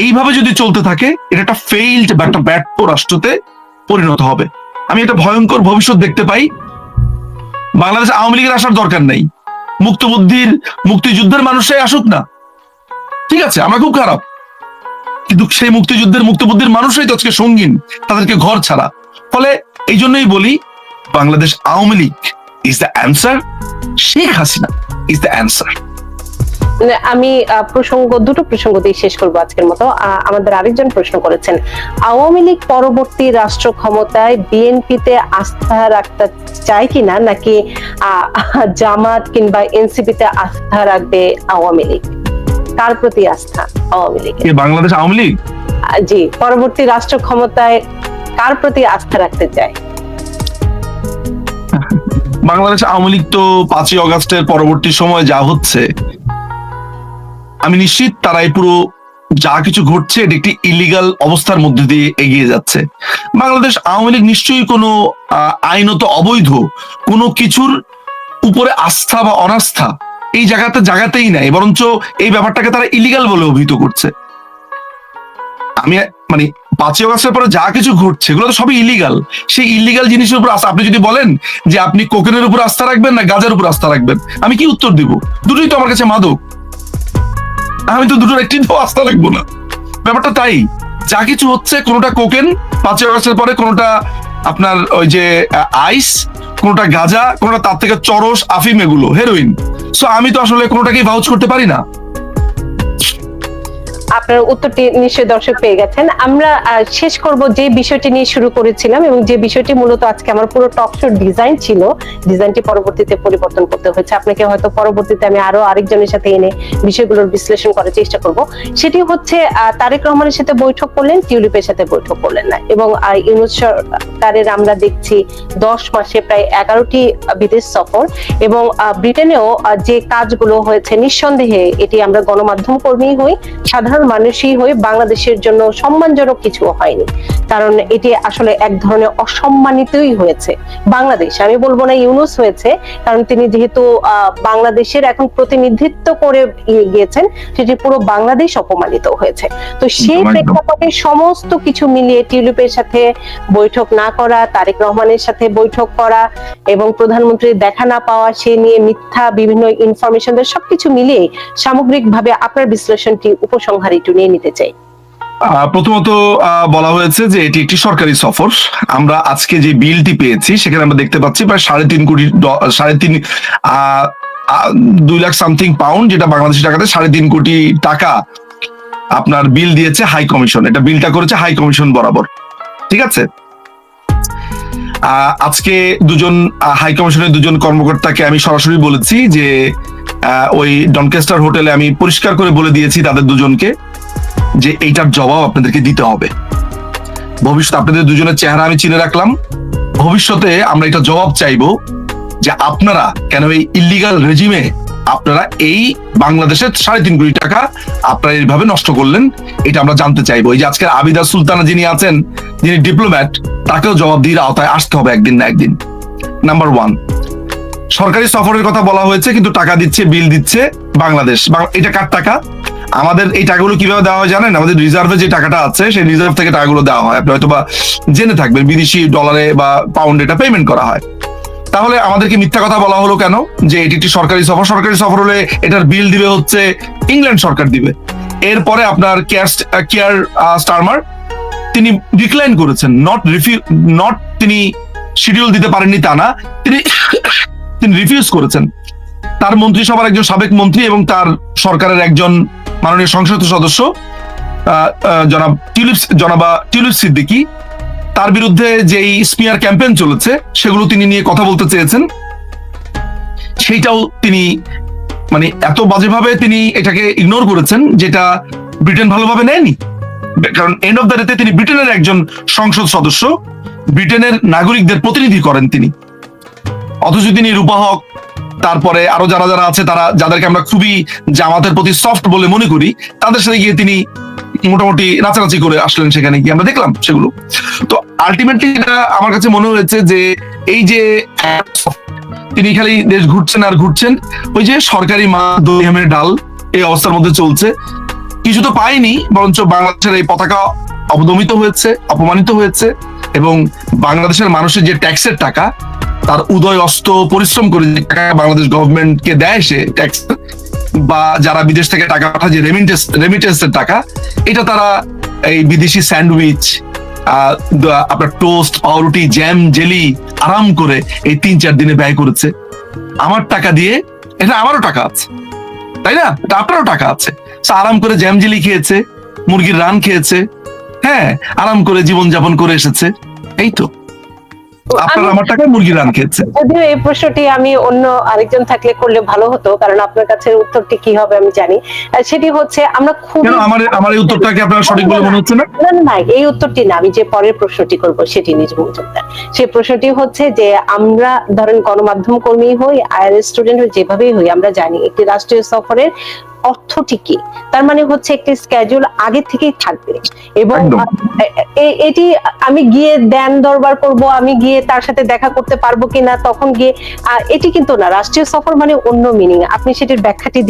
এইভাবে যদি চলতে থাকে এটা একটা ফেইল্ড বা একটা ব্যর্থ রাষ্ট্রতে পরিণত হবে। আমি একটা ভয়ঙ্কর ভবিষ্যৎ দেখতে পাই। বাংলাদেশ আওয়ামী লীগের আসার দরকার নেই, মুক্তিযুদ্ধের মানুষরাই আসুক না, ঠিক আছে, আমরা খুব খারাপ, কিন্তু সেই মুক্তিবুদ্ধির মানুষরাই তো আজকে সঙ্গীন, তাদেরকে ঘর ছাড়া। ফলে এই জন্যই বলি, Bangladesh Awami League is the answer, Sheikh Hasina is the answer. আমি দুটো প্রসঙ্গ দিয়ে শেষ করবো আজকের মতো। আমাদের আরেকজন প্রশ্ন করেছেন, আওয়ামী লীগ পরবর্তী রাষ্ট্র ক্ষমতায় বিএনপিতে আস্থা রাখতে চায় কিনা, নাকি জামাত কিংবা এনসিপিতে আস্থা রাখবে আওয়ামী লীগ? কার প্রতি আস্থা আওয়ামী লীগ? বাংলাদেশ আওয়ামী লীগ জি, পরবর্তী রাষ্ট্র ক্ষমতায় কার প্রতি আস্থা রাখতে চায়? বাংলাদেশ আওয়ামী লীগ তো 5ই অগাস্টের পরবর্তী সময় যা হচ্ছে, আমি নিশ্চিত তারা এই পুরো যা কিছু ঘটছে এটি একটি ইলিগাল অবস্থার মধ্যে দিয়ে এগিয়ে যাচ্ছে। বাংলাদেশ আওয়ামী লীগ নিশ্চয়ই কোনো আইনত অবৈধ কোনো কিছুর উপরে আস্থা বা অনাস্থা এই জায়গাতেই নাই, বরঞ্চ এই ব্যাপারটাকে তারা ইলিগাল বলে অভিহিত করছে। আমি মানে 5ই অগাস্টের পরে যা কিছু ঘটছে এগুলো তো সবই ইলিগাল। সেই ইলিগাল জিনিসের উপর আপনি যদি বলেন যে আপনি কোকেনের উপর আস্থা রাখবেন না গাঁজার উপর আস্থা রাখবেন, আমি কি উত্তর দিব? দুটোই তো আমার কাছে মাদক, আমি তো দুটোর একটি আস্থা রাখবো না। ব্যাপারটা তাই, যা কিছু হচ্ছে কোনোটা কোকেন 5ই অগাস্টের পরে, কোনোটা আপনার ওই যে আইস, কোনোটা গাঁজা, কোনোটা তার থেকে চরস, আফিম, এগুলো হেরোইন। সো আমি তো আসলে কোনোটাকেই ভাউচ করতে পারি না। আপনার উত্তরটি নিশ্চয়ই দর্শক পেয়ে গেছেন। আমরা শেষ করব যে বিষয়টি নিয়ে শুরু করেছিলাম, এবং যে বিষয়টি মূলত আজকে আমার পুরো টক শোর ডিজাইন ছিল, ডিজাইনটি পরবর্তীতে পরিবর্তন করতে হয়েছে। আপনাকে হয়তো পরবর্তীতে আমি আরো আরেকজনের সাথে এনে বিষয়গুলোর বিশ্লেষণ করার চেষ্টা করব। সেটি হচ্ছে তারেক রহমানের সাথে বৈঠক করলেন, টিউলিপের সাথে বৈঠক করলেন না, এবং ইউনূস সরকারের আমরা দেখছি 10 মাসে প্রায় 11টি বিদেশ সফর, এবং ব্রিটেনেও যে কাজগুলো হয়েছে, নিঃসন্দেহে এটি আমরা গণমাধ্যম কর্মী হই, সাধারণ মানুষই হয়ে, বাংলাদেশের জন্য সম্মানজনক কিছু হয়নি। কারণ এটি আসলে এক ধরনের অসম্মানিতই হয়েছে বাংলাদেশ, আমি বলবো না ইউনূস হয়েছে, কারণ তিনি যেহেতু বাংলাদেশের এখন প্রতিনিধিত্ব করে গিয়েছেন, সেটি পুরো বাংলাদেশ অপমানিত হয়েছে। তো সেই প্রেক্ষাপটে সমস্ত কিছু মিলিয়ে টিউলিপের সাথে বৈঠক না করা, তারেক রহমানের সাথে বৈঠক করা, এবং প্রধানমন্ত্রীর দেখা না পাওয়া, সে নিয়ে মিথ্যা বিভিন্ন ইনফরমেশন, সবকিছু মিলিয়ে সামগ্রিকভাবে আপনার বিশ্লেষণটি উপসংহার একটু নিয়ে নিতে চাই। প্রথমত বলা হয়েছে যে এটি একটি সরকারি সফর। আমরা আজকে যে বিলটি পেয়েছি সেখানে আমরা দেখতে পাচ্ছি প্রায় 3.5 কোটি 2 লাখ সামথিং পাউন্ড, যেটা বাংলাদেশি টাকাতে 3.5 কোটি টাকা আপনার বিল দিয়েছে হাই কমিশন। এটা বিলটা করেছে হাই কমিশন বরাবর, ঠিক আছে। আজকে হাই কমিশনের 2জন কর্মকর্তাকে আমি সরাসরি বলেছি যে ওই ডনকেস্টার হোটেলে আমি পরিষ্কার করে বলে দিয়েছি তাদের 2জনকে যে এইটার জবাব আপনাদেরকে দিতে হবে। ভবিষ্যতে আপনাদের 2জনের চেহারা আমি চিনে রাখলাম, ভবিষ্যতে আমরা এটা জবাব চাইবো যে আপনারা কেন এই ইলিগাল রেজিমে আপনারা এই বাংলাদেশের 3.5 কোটি টাকা আপনারা এইভাবে নষ্ট করলেন, এটা আমরা জানতে চাইবো। এই যে আজকের আবিদা সুলতানা যিনি আছেন, যিনি ডিপ্লোম্যাট, তাকেও জবাবদিহির আওতায় আসতে হবে একদিন না একদিন। নাম্বার 1, সরকারি সফরের কথা বলা হয়েছে, কিন্তু টাকা দিচ্ছে, বিল দিচ্ছে বাংলাদেশ। এটা কার টাকা? আমাদের এই টাকাগুলো কিভাবে দেওয়া হয় জানেন? আমাদের রিজার্ভে যে টাকাটা আছে সেই রিজার্ভ থেকে টাকাগুলো দেওয়া হয়, আপনি হয়তো বা জেনে থাকবেন, বিদেশি ডলারে বা পাউন্ডে এটা পেমেন্ট করা হয়। তাহলে আমাদেরকে মিথ্যা কথা বলা হলো কেন যে এটি একটি সরকারি সফর? সরকারি সফর হলে এটার বিল দিবে হচ্ছে ইংল্যান্ড সরকার দিবে। এরপরে আপনার কেয়ার স্টারমার তিনি ডিক্লাইন করেছেন, নট তিনি শিডিউল দিতে পারেননি তা না, তিনি রিফিউজ করেছেন। তার মন্ত্রিসভার একজন সাবেক মন্ত্রী এবং তার সরকারের একজন মাননীয় সংসদ সদস্য জনাবা টিউলিপ সিদ্দিকী, তার বিরুদ্ধে যেই স্মিয়ার ক্যাম্পেইন চলেছে সেগুলো তিনি নিয়ে কথা বলতে চেয়েছেন, সেইটাও তিনি মানে এত বাজেভাবে তিনি এটাকে ইগনোর করেছেন যেটা ব্রিটেন ভালোভাবে নেয়নি। কারণ এন্ড অফ দ্য ডেতে তিনি ব্রিটেনের একজন সংসদ সদস্য, ব্রিটেনের নাগরিকদের প্রতিনিধি করেন তিনি। অথচ তিনি রূপা হক, তারপরে আরো যারা যারা আছে, তারা যাদেরকে আমরা খুবই জামাতের প্রতি সফট বলে মনে করি, তাদের সাথে গিয়ে তিনি মোটামুটি নাচানাচি করে আসলেন, সেখানে গিয়ে আমরা দেখলাম সেগুলো। তো আলটিমেটলি এটা আমার কাছে মনে হয়েছে যে এই যে তিনি খালি দেশ ঘুরছেন আর ঘুরছেন, ওই যে সরকারি মা দই হামের ডাল এই অবস্থার মধ্যে চলছে। কিছু তো পায়নি, বরঞ্চ বাংলাদেশের এই পতাকা অবদমিত হয়েছে, অপমানিত হয়েছে, এবং বাংলাদেশের মানুষের যে ট্যাক্সের টাকা তার উদয় অস্ত পরিশ্রম করে যে টাকা বাংলাদেশ গভর্নমেন্টকে দেয় সে ট্যাক্স, বা যারা বিদেশ থেকে টাকা পাঠায় যে রেমিটেন্সের টাকা, এটা তারা এই বিদেশি স্যান্ডউইচ, আপনার টোস্ট, পাউরুটি, জ্যাম, জেলি আরাম করে এই 3-4 দিনে ব্যয় করেছে। আমার টাকা দিয়ে, এটা আমারও টাকা আছে, তাই না? এটা আপনারও টাকা আছে। আরাম করে জ্যাম জেলি খেয়েছে, মুরগির রান খেয়েছে, হ্যাঁ, আরাম করে জীবনযাপন করে এসেছে। এই তো আপনার আমার টাকায় মুরগি রান খেয়েছে। যদিও এই প্রশ্নটি আমি অন্য আরেকজন থাকলে করলে ভালো হতো, কারণ আপনার কাছে উত্তরটি কি হবে আমি জানি। সেটি হচ্ছে আমরা খুব, আমার এই উত্তরটাকে আপনার সঠিক বলে মনে হচ্ছে না? না না, এই উত্তরটি না, আমি যে পরের প্রশ্নটি করব সেটি নিজ মজুমদার। সেই প্রশ্নটি হচ্ছে যে আমরা ধরেন গণমাধ্যম কর্মী হই, আইআরএস স্টুডেন্ট হই, যেভাবেই হই, আমরা জানি একটি রাষ্ট্রীয় সফরের অর্থটি কি। তার মানে হচ্ছে একটি স্কেডিউল আগে থেকেই থাকবে, এবং এটি আমি গিয়ে দেন দরবার করব, আমি গিয়ে তার সাথে দেখা করতে পারবো কিনা তখন গিয়ে, এটি কিন্তু না। রাষ্ট্রীয় সফর মানে অন্য মিনিং, আপনি সেটির ব্যাখ্যাটি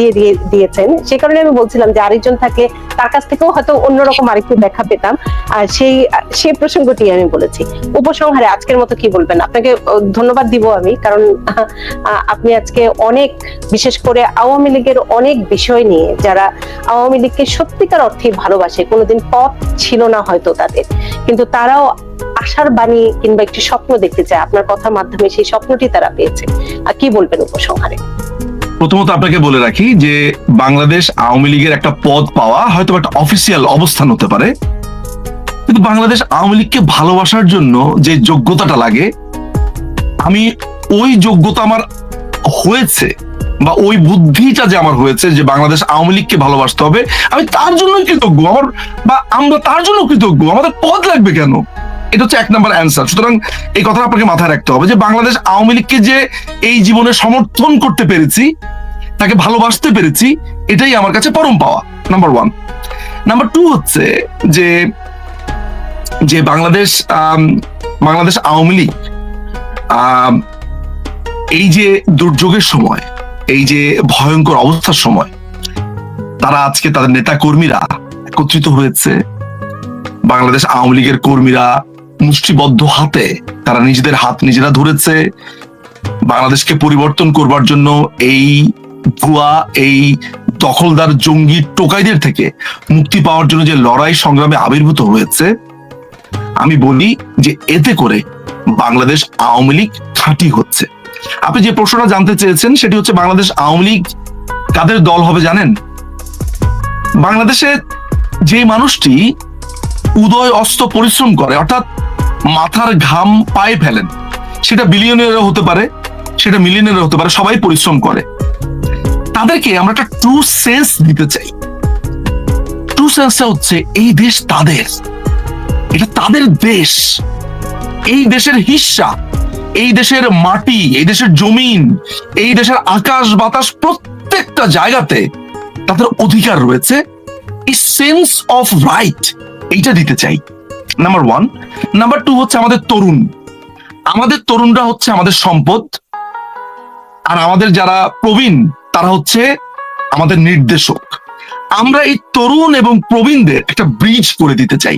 দিয়েছেন। সে কারণে আমি বলছিলাম যে আরেকজন থাকলে তার কাছ থেকেও হয়তো অন্যরকম আরেকটু ব্যাখ্যা পেতাম। আর সেই প্রসঙ্গটি আমি বলেছি। উপসংহারে আজকের মতো কি বলবেন? আপনাকে ধন্যবাদ দিব আমি, কারণ আপনি আজকে অনেক, বিশেষ করে আওয়ামী লীগের অনেক বিষয় নিয়ে, যারা আওয়ামী লীগকে সত্যিকার অর্থে ভালোবাসে, কোনোদিন পথ ছিল না হয়তো তাদের, কিন্তু তারাও আশার বাণী কিংবা একটি স্বপ্ন দেখতে চায়, আপনার কথার মাধ্যমে সেই স্বপ্নটি তারা পেয়েছে। আর কি বলবেন উপসংহারে? প্রথমত আপনাকে বলে রাখি যে বাংলাদেশ আওয়ামী লীগের একটা পদ পাওয়া হয়তো একটা অফিসিয়াল অবস্থান হতে পারে, কিন্তু বাংলাদেশ আওয়ামী লীগকে ভালোবাসার জন্য যে যোগ্যতাটা লাগে, আমি ওই যোগ্যতা আমার হয়েছে, বা ওই বুদ্ধিটা যে আমার হয়েছে যে বাংলাদেশ আওয়ামী লীগকে ভালোবাসতে হবে, আমি তার জন্যই কৃতজ্ঞ। বা আমরা তার জন্য কৃতজ্ঞ, আমাদের পদ লাগবে কেন? এটা হচ্ছে 1 নাম্বার অ্যান্সার। সুতরাং এই কথা আপনাকে মাথায় রাখতে হবে যে বাংলাদেশ আওয়ামী লীগকে যে এই জীবনে সমর্থন করতে পেরেছি, তাকে ভালোবাসতে পেরেছি, এটাই আমার কাছে পরম পাওয়া, নাম্বার 1। নাম্বার 2 হচ্ছে যে বাংলাদেশ আওয়ামী লীগ এই যে দুর্যোগের সময়, এই যে ভয়ঙ্কর অবস্থার সময়, তারা আজকে তাদের নেতা কর্মীরা একত্রিত হয়েছে। বাংলাদেশ আওয়ামী লীগের কর্মীরা মুষ্টিবদ্ধ হাতে তারা নিজেদের হাত নিজেরা ধরেছে। বাংলাদেশকে পরিবর্তন করবার জন্য এই ভুয়া, এই দখলদার জঙ্গি টোকাইদের থেকে মুক্তি পাওয়ার জন্য যে লড়াই সংগ্রামে আবির্ভূত হয়েছে, আমি বলি যে এতে করে বাংলাদেশ আওয়ামী লীগ খাঁটি হচ্ছে। আপনি যে প্রশ্নটা জানতে চেয়েছেন সেটি হচ্ছে বাংলাদেশ আওয়ামী লীগ কাদের দল হবে জানেন? বাংলাদেশে যে মানুষটি উদয় অস্ত পরিশ্রম করে, অর্থাৎ মাথার ঘাম পায়ে ফেলেন, সেটা বিলিয়নিয়ারও হতে পারে, সেটা মিলিয়নিয়ারও হতে পারে, সবাই পরিশ্রম করে, তাদেরকে আমরা একটা ট্রু সেন্স দিতে চাই। ট্রু সেন্সটা হচ্ছে এই দেশ তাদের, এটা তাদের দেশ, এই দেশের হিস্সা, এই দেশের মাটি, এই দেশের জমিন, এই দেশের আকাশ বাতাস, প্রত্যেকটা জায়গাতে তাদের অধিকার রয়েছে। এই সেন্স অফ রাইট, এইটা দিতে চাই, নাম্বার 1। নাম্বার 2 হচ্ছে আমাদের তরুণরা হচ্ছে আমাদের সম্পদ, আর আমাদের যারা প্রবীণ তারা হচ্ছে আমাদের নির্দেশক। আমরা এই তরুণ এবং প্রবীণদের একটা ব্রিজ করে দিতে চাই।